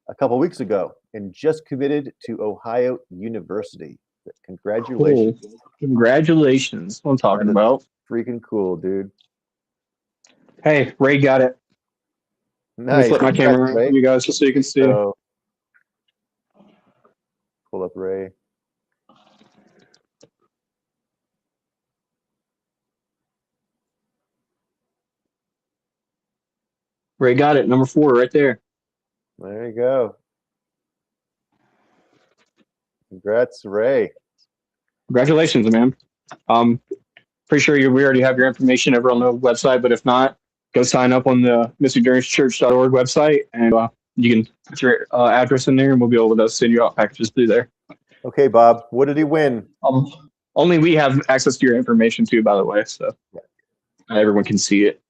a couple weeks ago and just committed to Ohio University. Congratulations. Cool. Congratulations. What I'm talking about. Freaking cool, dude. Hey, Ray got it. Let me Nice. flip my camera around Ray. for you guys just so you can see. So, pull up Ray. Ray got it. Number 4 right there. There you go. Congrats, Ray. Congratulations, man. Pretty sure we already have your information over on the website, but if not, go sign up on the MrDurranceChurch.org website, and you can put your address in there, and we'll be able to send you out packages through there. Okay, Bob. What did he win? Only we have access to your information too, by the way, so everyone can see it.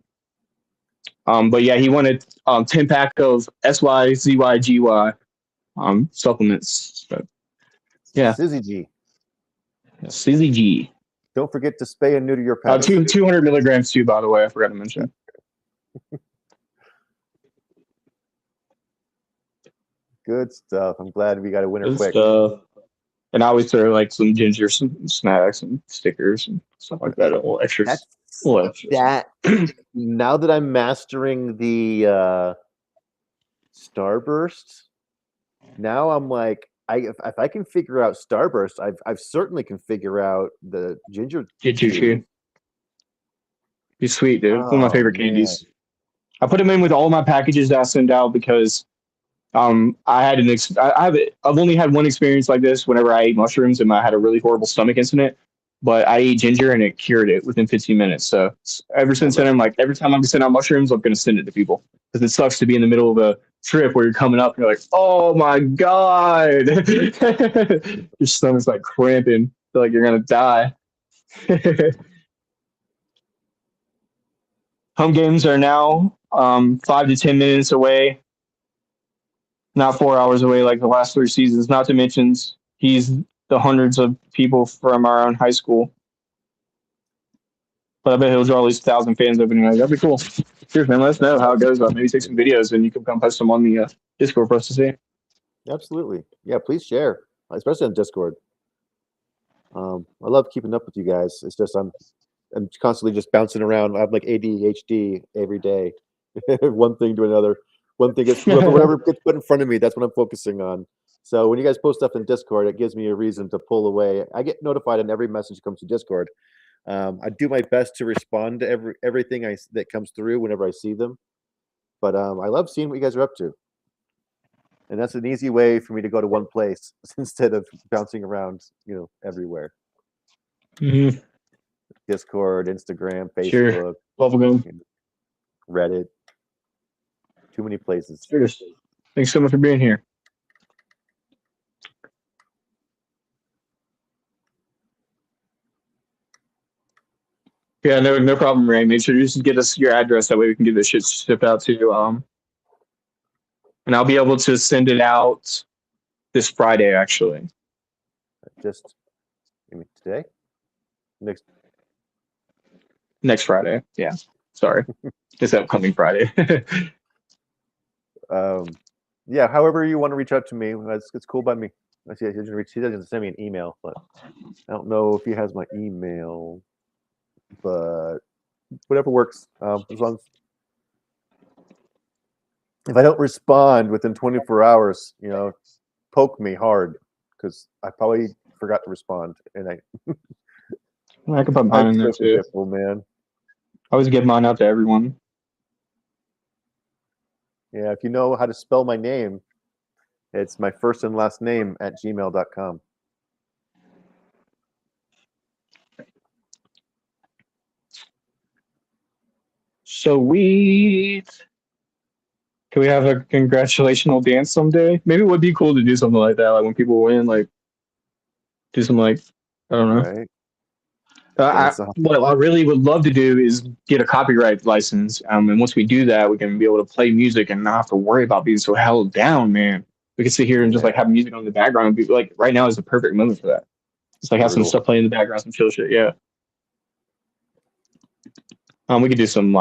But yeah, he wanted 10-pack of SYZYGY supplements. So, yeah, Sizzy G. CZG. Don't forget to spay and neuter your pets. 200 milligrams too, by the way. I forgot to mention. Good stuff. I'm glad we got a winner Good quick. stuff. And I always throw like some ginger, some snacks, and stickers and stuff like that. A little extra. That's Little extras. that. Now that I'm mastering the Starburst, now I'm like, if I can figure out Starburst, I've certainly can figure out the ginger. Ginger chew. Be sweet, dude. One of my Oh, favorite man. candies. I put them in with all my packages that I send out because I had I've only had one experience like this whenever I ate mushrooms and I had a really horrible stomach incident. but I ate ginger and it cured it within 15 minutes. So ever since then, I'm like, every time I'm sending out mushrooms, I'm going to send it to people because it sucks to be in the middle of a trip where you're coming up and you're like, oh my God. Your stomach's like cramping. Feel like you're going to die. Home games are now 5 to 10 minutes away, not 4 hours away like the last 3 seasons. Not to mention, he's the hundreds of people from our own high school. But I bet he'll draw at least 1,000 fans opening night. That'd be cool. Cheers, man. Let us know how it goes. Maybe take some videos and you can come post them on the Discord for us to see. Absolutely. Yeah, please share, especially on Discord. I love keeping up with you guys. It's just I'm constantly just bouncing around. I have like ADHD every day. One thing to another. One thing gets whatever gets put in front of me, that's what I'm focusing on. So when you guys post stuff in Discord, it gives me a reason to pull away. I get notified on every message that comes to Discord. I do my best to respond to everything that comes through whenever I see them. But I love seeing what you guys are up to. And that's an easy way for me to go to one place instead of bouncing around, everywhere. Mm-hmm. Discord, Instagram, Facebook, sure. Bubblegum, Reddit. Too many places. Seriously. Thanks so much for being here. Yeah, no problem, Ray. Make sure you just get us your address. That way we can get this shit shipped out to you. And I'll be able to send it out this Friday, actually. Just today? Next Friday. Yeah. Sorry. This upcoming Friday. Yeah, however you want to reach out to me, it's cool by me. He doesn't send me an email, but I don't know if he has my email. But whatever works. As long as if I don't respond within 24 hours, poke me hard because I probably forgot to respond, and I can put mine in there too. Man. I always give mine out to everyone. Yeah, if you know how to spell my name, it's my first and last name @gmail.com. Sweet. Can we have a congratulational dance someday? Maybe it would be cool to do something like that, like when people win, like do some I don't know. Right. What I really would love to do is get a copyright license, and once we do that, we can be able to play music and not have to worry about being so held down, man. We can sit here and just like have music on the background and be like, right now is the perfect moment for that. Just like have some stuff playing in the background, some chill shit, yeah. We could do some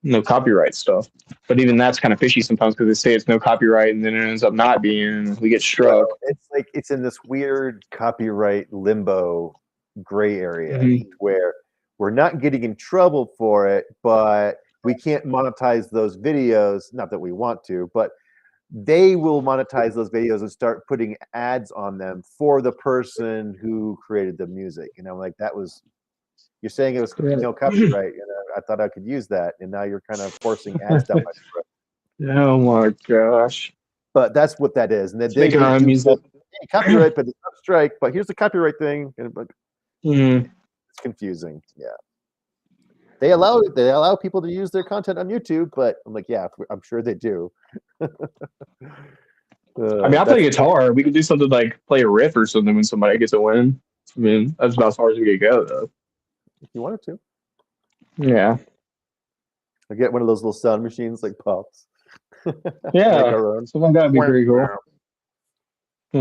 no copyright stuff, but even that's kind of fishy sometimes because they say it's no copyright and then it ends up not being. We get struck. It's like it's in this weird copyright limbo gray area where we're not getting in trouble for it, but we can't monetize those videos. Not that we want to, but they will monetize those videos and start putting ads on them for the person who created the music. And I'm like, you're saying it was no copyright, and I thought I could use that, and now you're kind of forcing ads down my throat. Oh my gosh! But that's what that is, and then they our own music. Copyright, but it's not strike. But here's the copyright thing, and it's confusing. Yeah, they allow people to use their content on YouTube, but I'm like, yeah, I'm sure they do. I'll play guitar. We could do something like play a riff or something when somebody gets a win. I mean, that's about as far as we could go, though. If you wanted to. Yeah. I get one of those little sound machines like Pops. Yeah. Something like that would be pretty cool.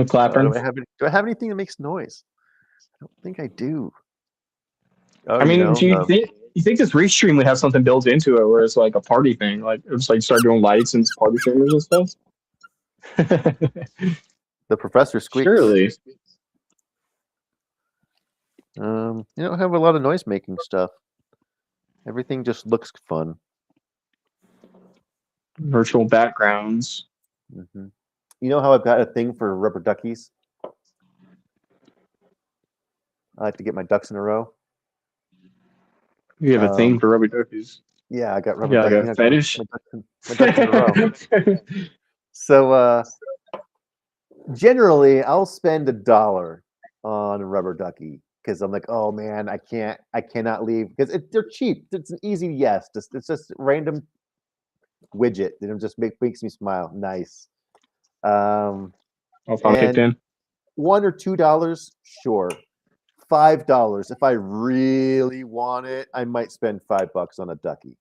Clapping. Do I have anything that makes noise? I don't think I do. Do you think this Restream would have something built into it where it's like a party thing? Like it's like start doing lights and party streamers and stuff? The Professor squeaks. Surely. You don't have a lot of noise making stuff. Everything just looks fun. Virtual backgrounds. You know how I've got a thing for rubber duckies? I like to get my ducks in a row. You have a thing for rubber duckies? Yeah, I got rubber duckies. Like a fetish? My ducks in a row. So generally, I'll spend $1 on a rubber ducky. because I'm like, oh man, I cannot leave because they're cheap. It's an easy yes. It's just random widget that just makes me smile. Nice. I'll finally kicked And in. $1 or $2, sure. $5 if I really want it, I might spend $5 on a ducky.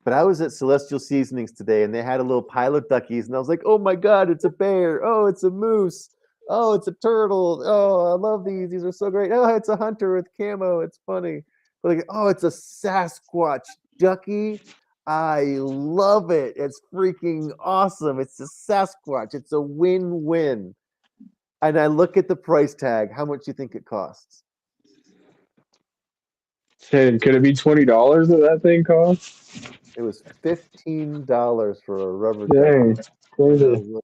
But I was at Celestial Seasonings today, and they had a little pile of duckies, and I was like, "Oh my god, it's a bear! Oh, it's a moose! Oh, it's a turtle! Oh, I love these. These are so great! Oh, it's a hunter with camo. It's funny. But like, oh, it's a Sasquatch ducky. I love it. It's freaking awesome. It's a Sasquatch. It's a win-win." And I look at the price tag. How much do you think it costs? Could it be $20 that that thing costs? It was $15 for a rubber Dang, ducky. crazy. I was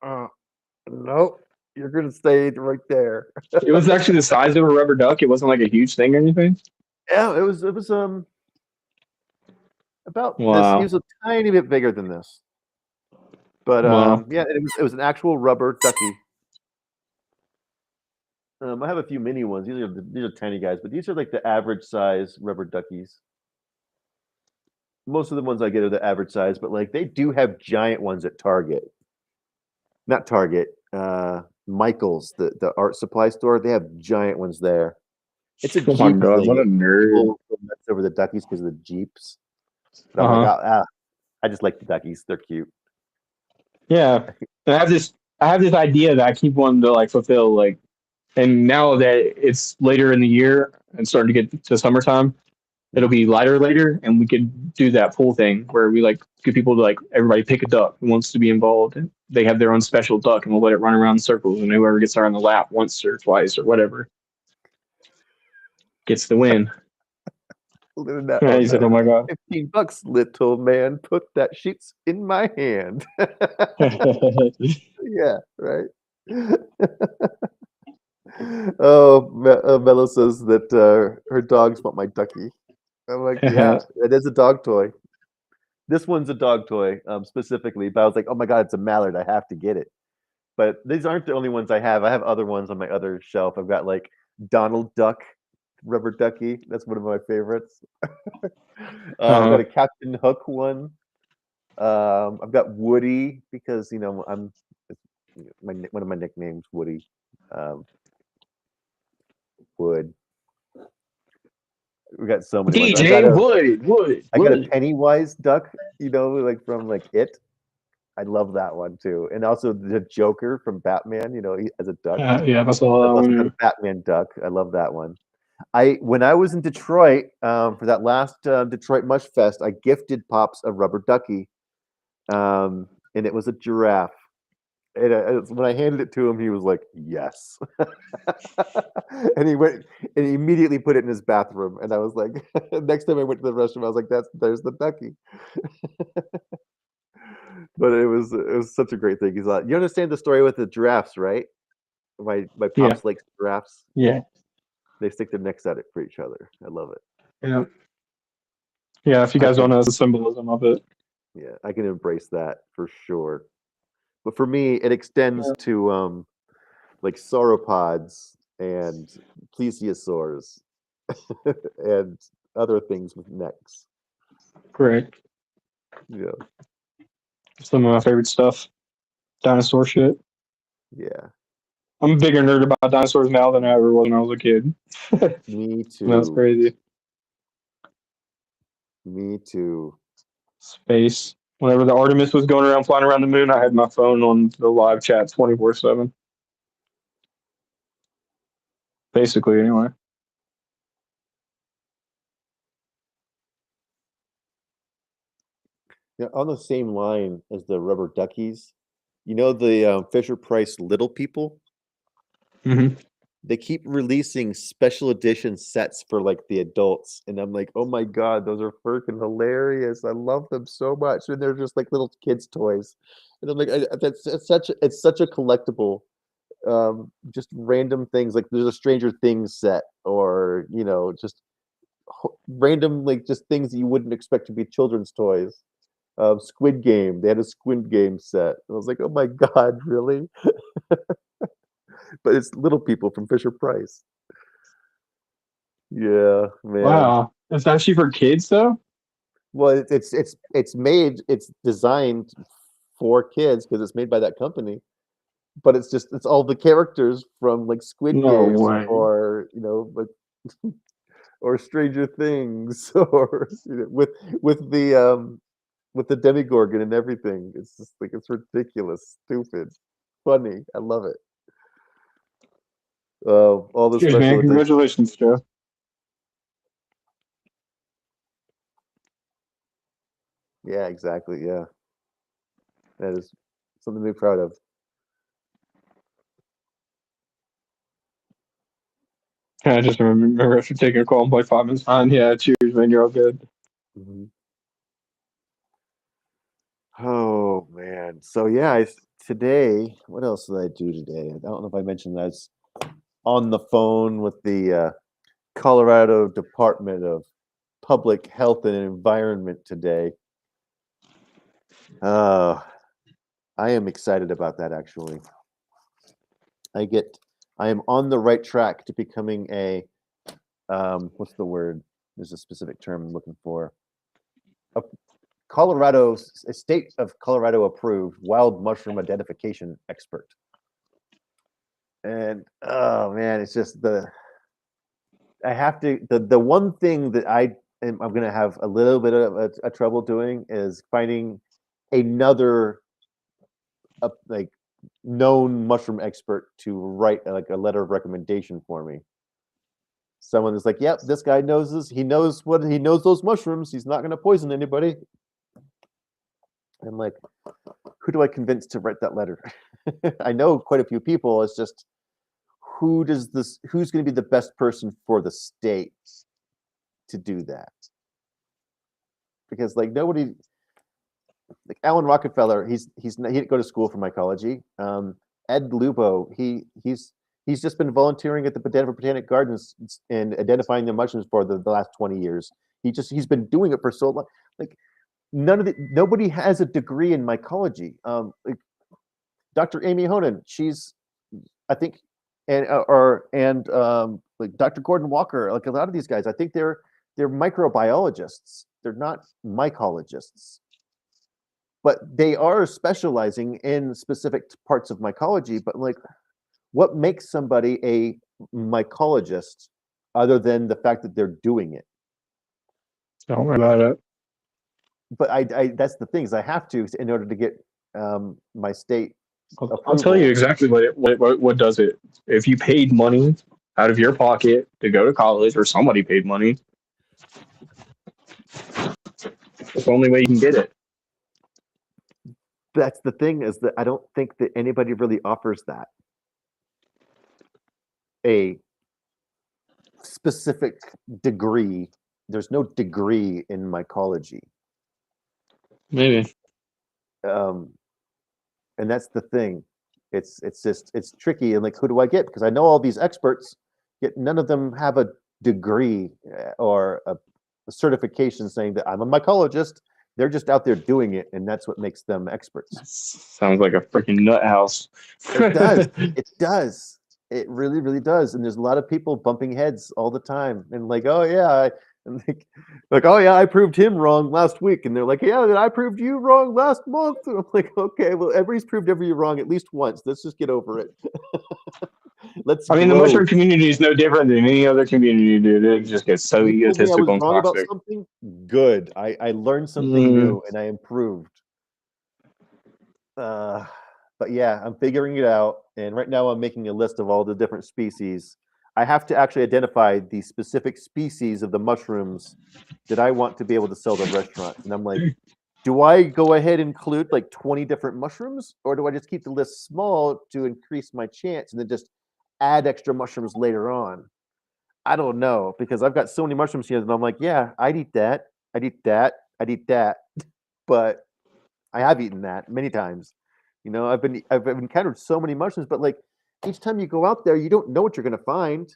like, nope, you're gonna stay right there. It was actually the size of a rubber duck. It wasn't like a huge thing or anything. Yeah, it was about this. He Wow. was a tiny bit bigger than this, but Wow. yeah, it was an actual rubber ducky. I have a few mini ones. These are tiny guys, but these are like the average size rubber duckies. Most of the ones I get are the average size, but like they do have giant ones at Target. Not Target, Michael's, the art supply store. They have giant ones there. It's a Oh my Jeep god, thing. what a nerd. People go nuts over the duckies because of the Jeeps. But I'm like, I just like the duckies. They're cute. Yeah. And I have this idea that I keep wanting to like fulfill, like, and now that it's later in the year and starting to get to summertime, it'll be lighter later, and we could do that pool thing where we like get people to like everybody pick a duck who wants to be involved. And they have their own special duck, and we'll let it run around in circles, and whoever gets around the lap once or twice or whatever gets the win. He said, "Oh my god." $15, little man. Put that sheets in my hand. Yeah, right. Mello says that her dogs want my ducky. I'm like, yeah, it is a dog toy. This one's a dog toy specifically, but I was like, oh my god, it's a mallard. I have to get it. But these aren't the only ones I have. I have other ones on my other shelf. I've got like Donald Duck rubber ducky. That's one of my favorites. I've got a Captain Hook one. I've got Woody because I'm one of my nicknames, Woody. Wood. We got so many ones. DJ Wood. I got a Pennywise duck, like from like It. I love that one too, and also the Joker from Batman. As a duck. Yeah, that's all. I've also got a Batman duck. I love that one. When I was in Detroit for that last Detroit Mush Fest, I gifted Pops a rubber ducky, and it was a giraffe. And when I handed it to him, he was like, "Yes," and he went and he immediately put it in his bathroom. And I was like, next time I went to the restroom, I was like, "There's the ducky." But it was such a great thing. He's like, "You understand the story with the giraffes, right? My Pops likes giraffes. Yeah. They stick their necks out for each other. I love it. Yeah. Yeah, if you guys don't know the symbolism of it. Yeah, I can embrace that for sure. But for me, it extends to like sauropods and plesiosaurs and other things with necks. Great. Yeah. Some of my favorite stuff. Dinosaur shit. Yeah. I'm a bigger nerd about dinosaurs now than I ever was when I was a kid. Me too. That's crazy. Me too. Space. Whenever the Artemis was going around, flying around the moon, I had my phone on the live chat 24/7. Basically, anyway. Yeah, on the same line as the rubber duckies, the Fisher Price Little People? Mm-hmm. They keep releasing special edition sets for like the adults, and I'm like, oh my god, those are freaking hilarious! I love them so much, and they're just like little kids' toys, and I'm like, it's such a collectible. Just random things like there's a Stranger Things set, or just random like just things that you wouldn't expect to be children's toys. Squid Game, they had a Squid Game set. I was like, oh my god, really? But it's Little People from Fisher Price. Yeah, man. Wow. It's actually for kids though? Well, it's designed for kids because it's made by that company. But it's all the characters from like Squid No Games way. or like or Stranger Things or with the Demigorgon and everything. It's just like it's ridiculous, stupid, funny. I love it. All the Cheers, special man. attention. Congratulations, Joe. Yeah, exactly. Yeah, that is something to be proud of. I just remember after taking a call and play 5 minutes on. Yeah, cheers, man. You're all good. Mhm. Oh man. So yeah, today, what else did I do today? I don't know if I mentioned that I was on the phone with the Colorado Department of Public Health and Environment today. I am excited about that actually. I am on the right track to becoming a what's the word? There's a specific term I'm looking for. A state of Colorado approved wild mushroom identification expert. And oh man, it's just I have to the one thing that I'm going to have a little bit of a trouble doing is finding another like known mushroom expert to write like a letter of recommendation for me. Someone is like, "Yep, this guy knows this. He knows those mushrooms. He's not going to poison anybody." I'm like, who do I convince to write that letter? I know quite a few people. It's just who's going to be the best person for the state to do that? Because like nobody, like Alan Rockefeller, he didn't go to school for mycology. Ed Lubo, he's just been volunteering at the Botanic Gardens and identifying the mushrooms for the last 20 years. He's been doing it for so long. Like nobody has a degree in mycology. Like Dr. Amy Honan, she's I think and like Dr. Gordon Walker, like a lot of these guys, I think they're microbiologists. They're not mycologists. But they are specializing in specific parts of mycology. But like, what makes somebody a mycologist other than the fact that they're doing it? Don't worry about it. But I that's the thing is I have to in order to get my state. I'll tell you exactly what does it. If you paid money out of your pocket to go to college, or somebody paid money, it's the only way you can get it. That's the thing is that I don't think that anybody really offers that. A specific degree. There's no degree in mycology. Maybe. And that's the thing. It's tricky. And like, who do I get? Because I know all these experts, yet none of them have a degree or a certification saying that I'm a mycologist. They're just out there doing it, and that's what makes them experts. Sounds like a freaking nut house. It does. It does. It really, really does. And there's a lot of people bumping heads all the time, and like, oh yeah, and like, oh yeah, I proved him wrong last week, and they're like, yeah, I proved you wrong last month. And I'm like, okay, well, everybody's proved everybody wrong at least once. Let's just get over it. I mean, the mushroom community is no different than any other community, dude. It just gets so egotistical and wrong toxic. about something good. I learned something new and I improved. But yeah, I'm figuring it out. And right now I'm making a list of all the different species. I have to actually identify the specific species of the mushrooms that I want to be able to sell to restaurants. And I'm like, do I go ahead and include like 20 different mushrooms, or do I just keep the list small to increase my chance and then just add extra mushrooms later on? I don't know, because I've got so many mushrooms here that I'm like, yeah, I'd eat that. I'd eat that. I'd eat that. But I have eaten that many times. You know, I've encountered so many mushrooms, but like each time you go out there, you don't know what you're going to find.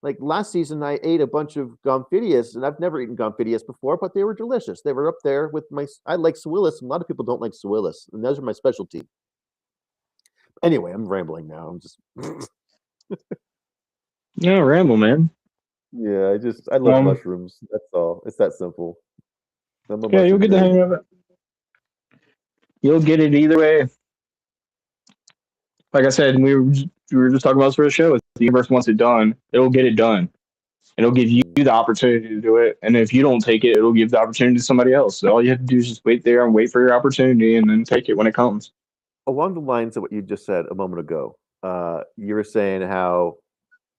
Like last season, I ate a bunch of Gomphidius, and I've never eaten Gomphidius before, but they were delicious. They were up there with I like Suillus. A lot of people don't like Suillus, and those are my specialty. Anyway, I'm rambling now. I'm just No, ramble, man. Yeah, I love Um, mushrooms. That's all. It's that simple. I'm a Yeah, you'll mushroom get the nerd. hang of it. You'll get it either way. Like I said, we were just talking about this for the show. If the universe wants it done, it'll get it done. It'll give you Mm. the opportunity to do it. And if you don't take it, it'll give the opportunity to somebody else. So all you have to do is just wait there and wait for your opportunity and then take it when it comes. Along the lines of what you just said a moment ago, you were saying how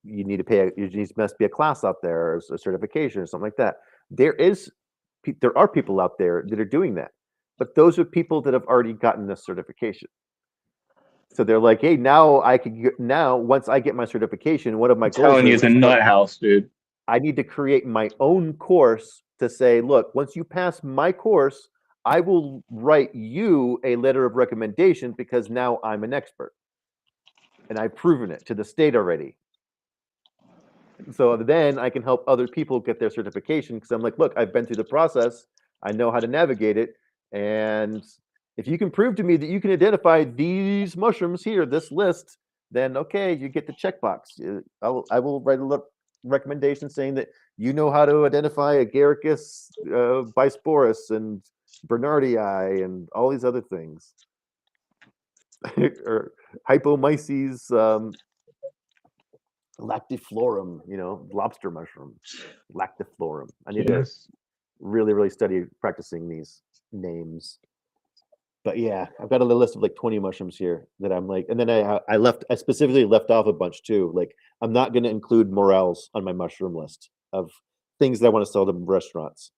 you need to pay. Must be a class out there, or a certification, or something like that. There are people out there that are doing that, but those are people that have already gotten this certification. So they're like, hey, now I could now once I get my certification, one of my I'm goals telling you, is it's a nut house, dude. I need to create my own course to say, look, once you pass my course, I will write you a letter of recommendation because now I'm an expert and I've proven it to the state already. So then I can help other people get their certification because I'm like, look, I've been through the process. I know how to navigate it. And if you can prove to me that you can identify these mushrooms here, this list, then okay, you get the checkbox. I will write a recommendation saying that you know how to identify Agaricus bisporus and Bernardii and all these other things. Or Hypomyces lactiflorum, lobster mushroom, lactiflorum. I need to Yes. really, really study practicing these names. But yeah, I've got a list of like 20 mushrooms here that I'm like, and then I specifically left off a bunch too. Like I'm not going to include morels on my mushroom list of things that I want to sell to restaurants.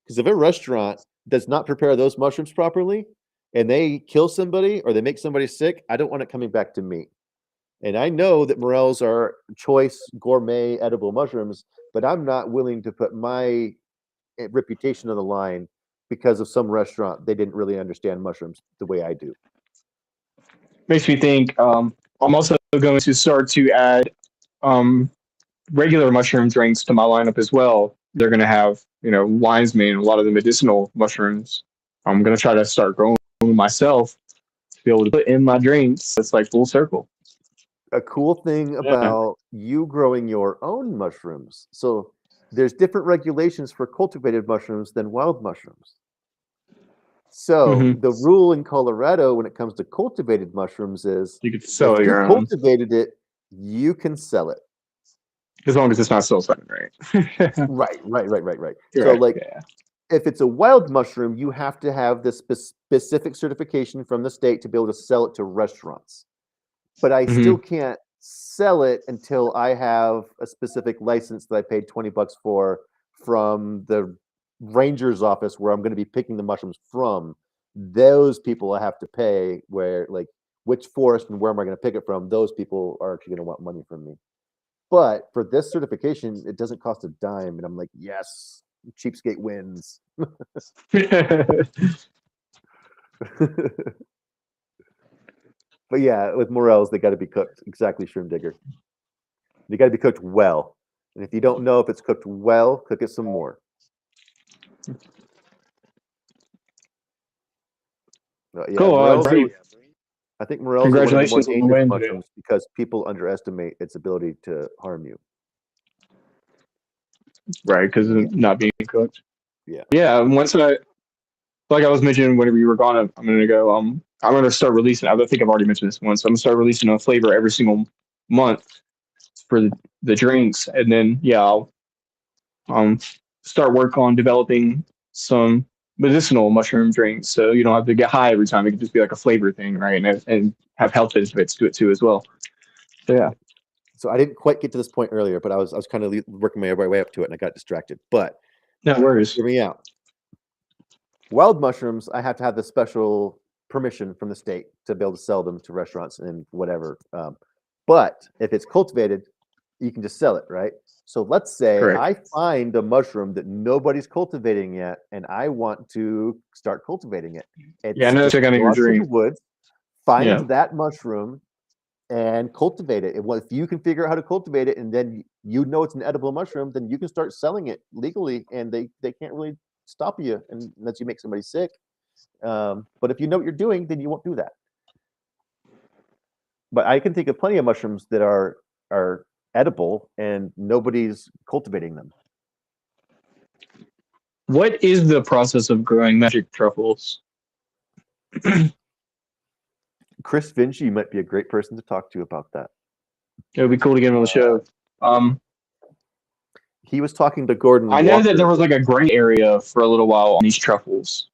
Because if a restaurant does not prepare those mushrooms properly and they kill somebody or they make somebody sick, I don't want it coming back to me. And I know that morels are choice gourmet edible mushrooms, but I'm not willing to put my reputation on the line because of some restaurant they didn't really understand mushrooms the way I do. Makes me think. I'm also going to start to add um, regular mushroom drinks to my lineup as well. They're going to have, lion's mane, a lot of the medicinal mushrooms. I'm going to try to start growing them myself to be able to put in my drinks. It's like full circle. A cool thing Yeah. about you growing your own mushrooms. So there's different regulations for cultivated mushrooms than wild mushrooms. So Hmm. the rule in Colorado when it comes to cultivated mushrooms is You could if sell you your own cultivated it, you can sell it. as long as it's not psilocybin, right? Right. So Right. like Yeah. if it's a wild mushroom, you have to have this specific certification from the state to be able to sell it to restaurants. But I still Hmm. can't sell it until I have a specific license that I paid $20 for from the ranger's office where I'm going to be picking the mushrooms from. Those people I have to pay where like which forest and where am I going to pick it from? Those people are actually going to want money from me. But for this certification, it doesn't cost a dime. And I'm like, yes, cheapskate wins. But yeah, with morels, they got to be cooked. Exactly, Shroom Digger. They got to be cooked well. And if you don't know if it's cooked well, cook it some more. Yeah, Cool. morels. Great. I think morels are one of the more Congratulations on the dangerous win today. mushrooms because people underestimate its ability to harm you. Right, because Yeah, of not being cooked. yeah. Yeah. Once like I was mentioning whenever you were gone a minute ago, I'm gonna start releasing. I think I've already mentioned this once. I'm gonna start releasing a flavor every single month for the drinks, and then yeah, I'll um start work on developing some medicinal mushroom drinks, so you don't have to get high every time. It can just be like a flavor thing, right? And have health benefits to it too as well. So yeah, So I didn't quite get to this point earlier, but I was kind of working my way up to it, and I got distracted. But no worries. hear me out. Wild mushrooms, I have to have the special permission from the state to be able to sell them to restaurants and whatever. But if it's cultivated, you can just sell it, right? So let's say Correct. I find a mushroom that nobody's cultivating yet, and I want to start cultivating it. Yeah, I It's know just check out go your out to the dream. woods, find Yeah. that mushroom, and cultivate it. And if you can figure out how to cultivate it, and then you know it's an edible mushroom, then you can start selling it legally, and they can't really stop you unless you make somebody sick. But if you know what you're doing, then you won't do that. But I can think of plenty of mushrooms that are edible, and nobody's cultivating them. What is the process of growing magic truffles? Chris Vinci might be a great person to talk to about that. It would be cool to get him on the show. He was talking to Gordon I know Walker. that there was like a gray area for a little while on these truffles,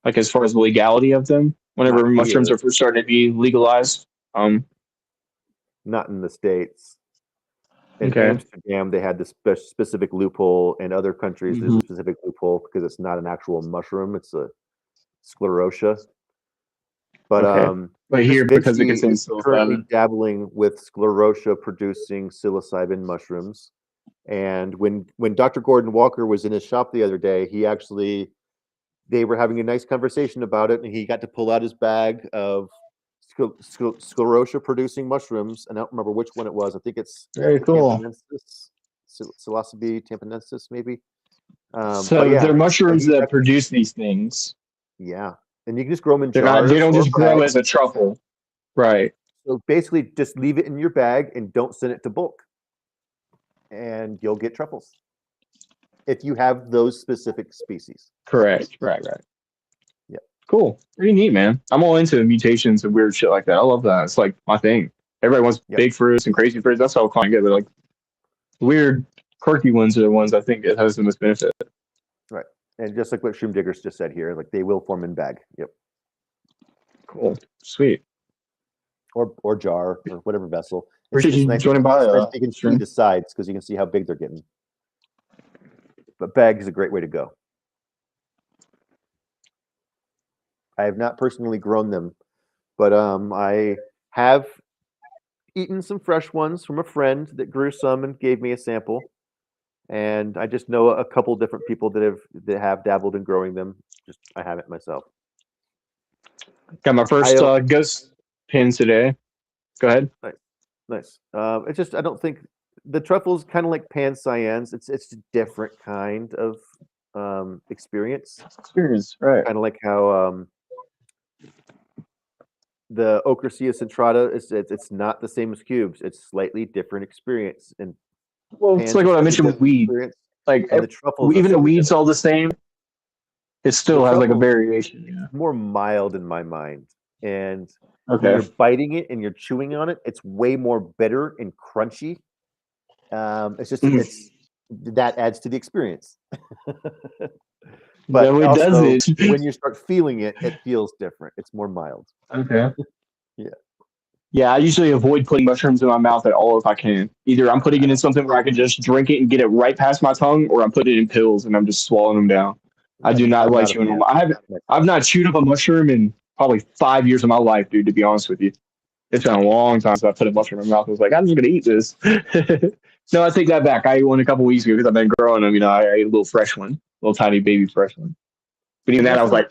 like as far as the legality of them. Whenever Not mushrooms here. are first starting to be legalized, Not in the States. In Okay. Amsterdam, they had this specific loophole. In other countries, there's a specific loophole because it's not an actual mushroom; it's a sclerotia. But Okay. But here, Chris because it Vinci contains is currently psilocybin. dabbling with sclerotia producing psilocybin mushrooms. And when Dr. Gordon Walker was in his shop the other day, they were having a nice conversation about it, and he got to pull out his bag of sclerotia producing mushrooms, and I don't remember which one it was. I think it's Very cool. Tamponensis, Psilocybe tamponensis, maybe. So but yeah, they're mushrooms and you that have- produce these things. yeah, and you can just grow them in They're jars. not. They don't or just grow bags. as a truffle, right? So basically, just leave it in your bag and don't send it to bulk, and you'll get truffles if you have those specific species. Correct. Right. Yeah. Cool. Pretty neat, man. I'm all into mutations and weird shit like that. I love that. It's like my thing. Everybody wants Yep. big fruits and crazy fruits. That's how I get. But like weird, quirky ones are the ones I think it has the most benefit. Right, and just like what Shroom Diggers just said here, like they will form in bag. Yep. Cool. Sweet. Or jar or whatever vessel. Appreciate you joining by. You can see the sides because you can see how big they're getting. But bag is a great way to go. I have not personally grown them, but I have eaten some fresh ones from a friend that grew some and gave me a sample. And I just know a couple different people that have dabbled in growing them. Just I haven't myself. Got my first ghost pins today. Go ahead. Nice. It's just I don't think the truffles kind of like pan cyans. It's a different kind of experience. Right? Kind of like how the Ochracea centrata it's not the same as cubes. It's slightly different experience. And well, it's like what I mentioned with weed. Like the truffles, even the weed's all the same. It still has like a variation. Yeah. More mild in my mind. And okay, when you're biting it and you're chewing on it, it's way more bitter and crunchy. It's just it's that adds to the experience. But no, also, doesn't. when you start feeling it, it feels different. It's more mild. Okay. Yeah. Yeah, I usually avoid putting mushrooms in my mouth at all if I can. Either I'm putting it in something where I can just drink it and get it right past my tongue, or I'm putting it in pills and I'm just swallowing them down. I do not like chewing them. I've not chewed up a mushroom in probably 5 years of my life, dude, to be honest with you. It's been a long time since I put a mushroom in my mouth. I was like, I'm just going to eat this. No, I take that back. I ate one a couple weeks ago because I've been growing them. You know, I ate a little fresh one, little tiny baby fresh one. But even that, I was like,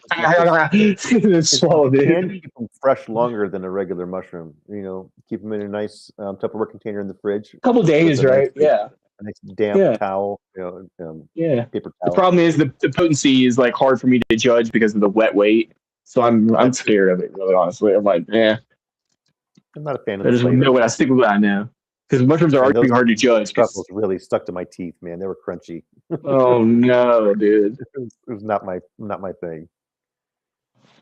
swallowed it. You can keep them fresh longer than a regular mushroom. You know, keep them in a nice Tupperware container in the fridge. A couple days, right? Yeah. A nice damp towel. You know, paper towel. The problem is the potency is like hard for me to judge because of the wet weight. So I'm scared of it, really, honestly. I'm like, I'm not a fan of I just know what I stick with what I know. Because mushrooms are already hard to judge. Truffles really stuck to my teeth, man. They were crunchy. Oh no, dude! It was not my thing.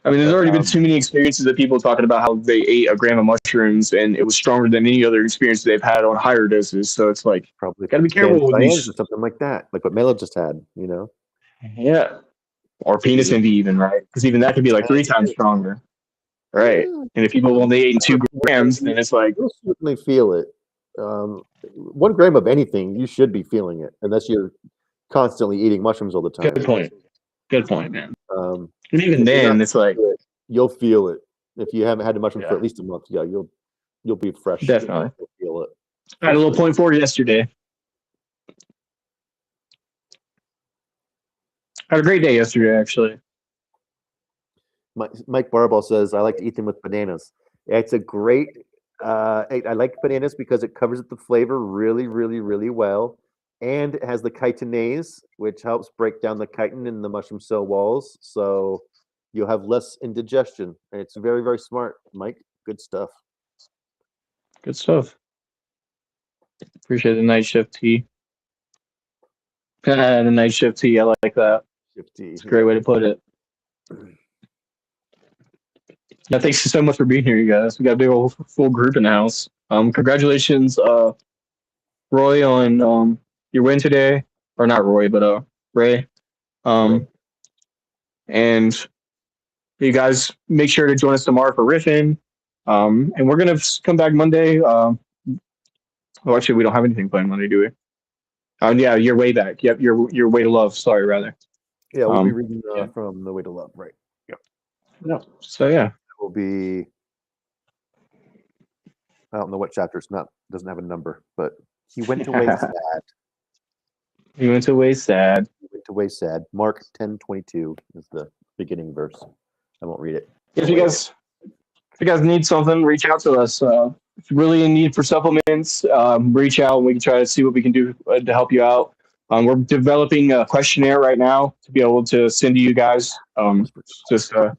I mean, there's already been too many experiences of people talking about how they ate a gram of mushrooms and it was stronger than any other experience they've had on higher doses. So it's like, probably gotta be careful with these. Or something like that, like what Melo just had, you know? Yeah, or penis envy, even, right? Because even that could be like 3 times stronger, right? And if people only ate 2 grams, then it's like you'll certainly feel it. 1 gram of anything, you should be feeling it, unless you're constantly eating mushrooms all the time. Good point, man. And even then, it's like you'll feel it if you haven't had a mushroom for at least a month. Yeah, you'll be fresh. Definitely, you'll feel it. I had a little 0.4 yesterday. I had a great day yesterday, actually. Mike Barbell says, I like to eat them with bananas. It's a great, I like bananas because it covers the flavor really, really, really well. And it has the chitinase, which helps break down the chitin in the mushroom cell walls. So you'll have less indigestion. And it's very, very smart, Mike. Good stuff. Good stuff. Appreciate the night shift tea. The night shift tea. I like that. It's a great way to put it. Yeah, thanks so much for being here, you guys. We got a big old full group in the house. Congratulations, Roy, on your win today, or not Roy, but Ray. And you guys make sure to join us tomorrow for Riffin. And we're gonna come back Monday. Oh, actually, we don't have anything planned Monday, do we? Yeah, Your Way Back. Yep, your Way to Love. Sorry, rather. Yeah, we'll be reading from The Way to Love, right? Yeah. No. So yeah, Will be. I don't know what chapter. Doesn't have a number, but he went away sad. He went away sad. He went away sad. Mark 10:22 is the beginning verse. I won't read it. If you guys need something, reach out to us. If you're really in need for supplements, reach out and we can try to see what we can do to help you out. We're developing a questionnaire right now to be able to send to you guys. Just a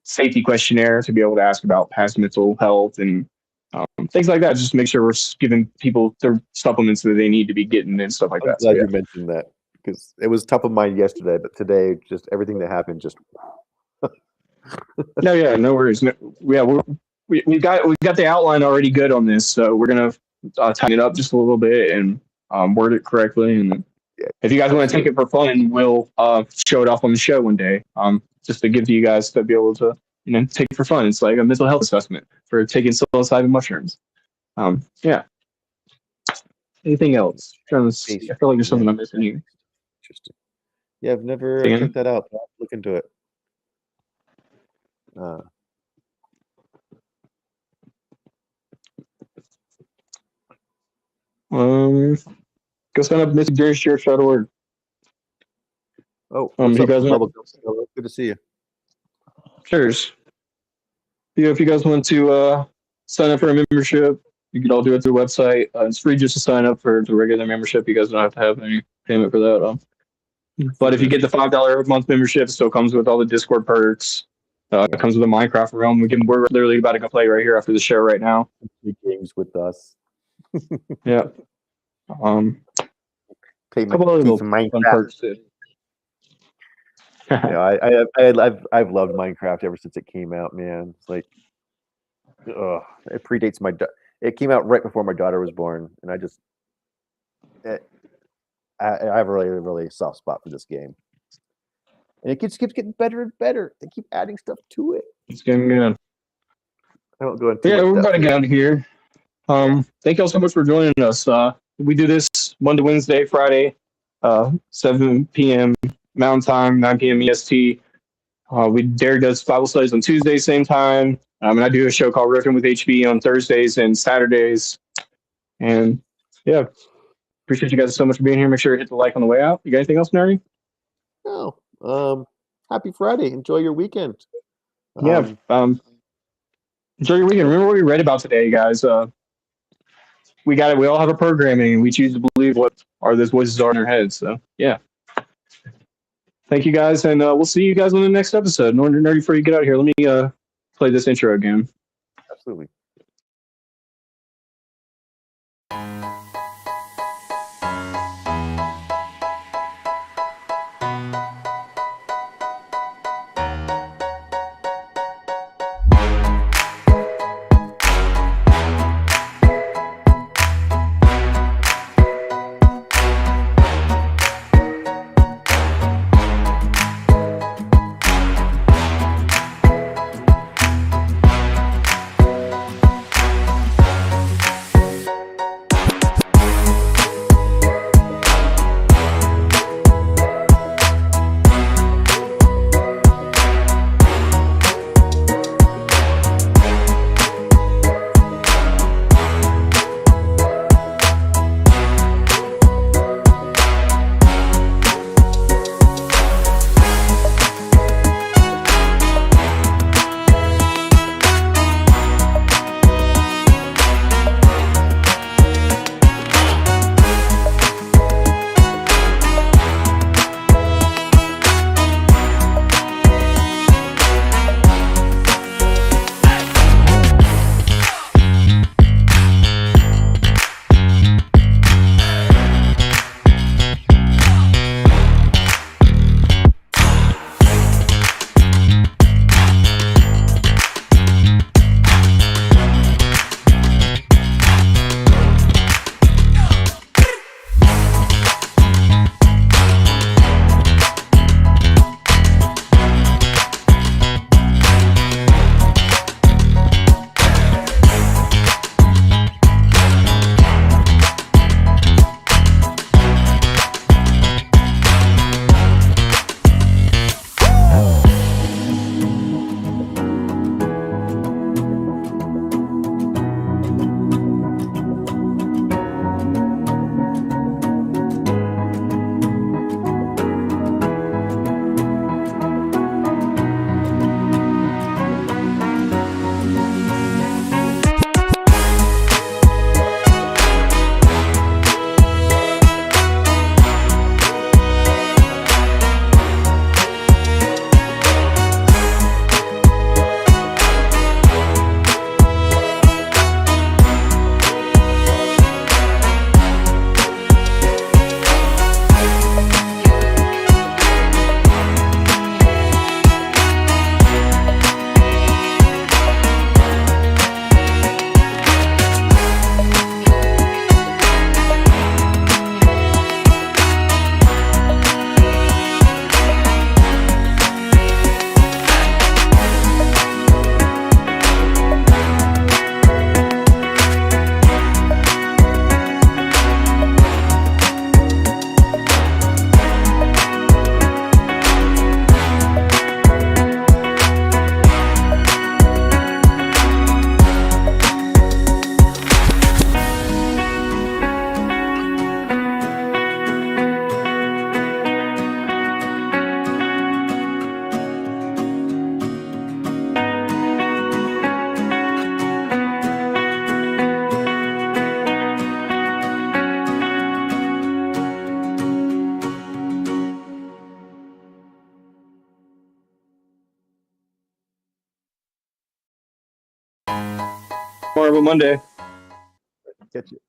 safety questionnaire to be able to ask about past mental health and things like that. Just make sure we're giving people their supplements that they need to be getting and stuff like that. I'm glad you mentioned that because it was top of mind yesterday, but today, just everything that happened, just. No worries. We've got the outline already good on this, so we're gonna tighten it up just a little bit and word it correctly. And if you guys want to take it for fun, we'll show it off on the show one day, just to give you guys to be able to take it for fun. It's like a mental health assessment for taking psilocybin mushrooms. Yeah. Anything else? I feel like there's something I'm missing here. Interesting. Yeah, I've never checked that out. I'll look into it. Go sign up at mysticjurorschurch.org. Oh, you guys want... good to see you. Cheers. Yeah, if you guys want to sign up for a membership, you can all do it through the website. It's free just to sign up for the regular membership. You guys don't have to have any payment for that. But if you get the $5 a month membership, it still comes with all the Discord perks. It comes with a Minecraft realm. We're literally about to go play right here after the show right now. Games with us. Yeah. Play a couple of little fun perks too. I've loved Minecraft ever since it came out, man. It's like, it predates it came out right before my daughter was born, and I have a really, really soft spot for this game. And it keeps getting better and better. They keep adding stuff to it. It's getting good. I won't go into we're about to get out of here. Thank you all so much for joining us. We do this Monday, Wednesday, Friday, 7 p.m. Mountain Time, 9 p.m. EST. Derek does Bible studies on Tuesdays, same time. And I do a show called Riffin with HB on Thursdays and Saturdays. And yeah, appreciate you guys so much for being here. Make sure to hit the like on the way out. You got anything else, Nerdy? No. Happy Friday. Enjoy your weekend. Enjoy your weekend. Remember what we read about today, guys. We got it. We all have a programming, and we choose to believe what those voices are in our heads. So yeah. Thank you guys, and we'll see you guys on the next episode. Nerdy, before you get out of here, let me play this intro again. Absolutely. more of a Monday. Catch you.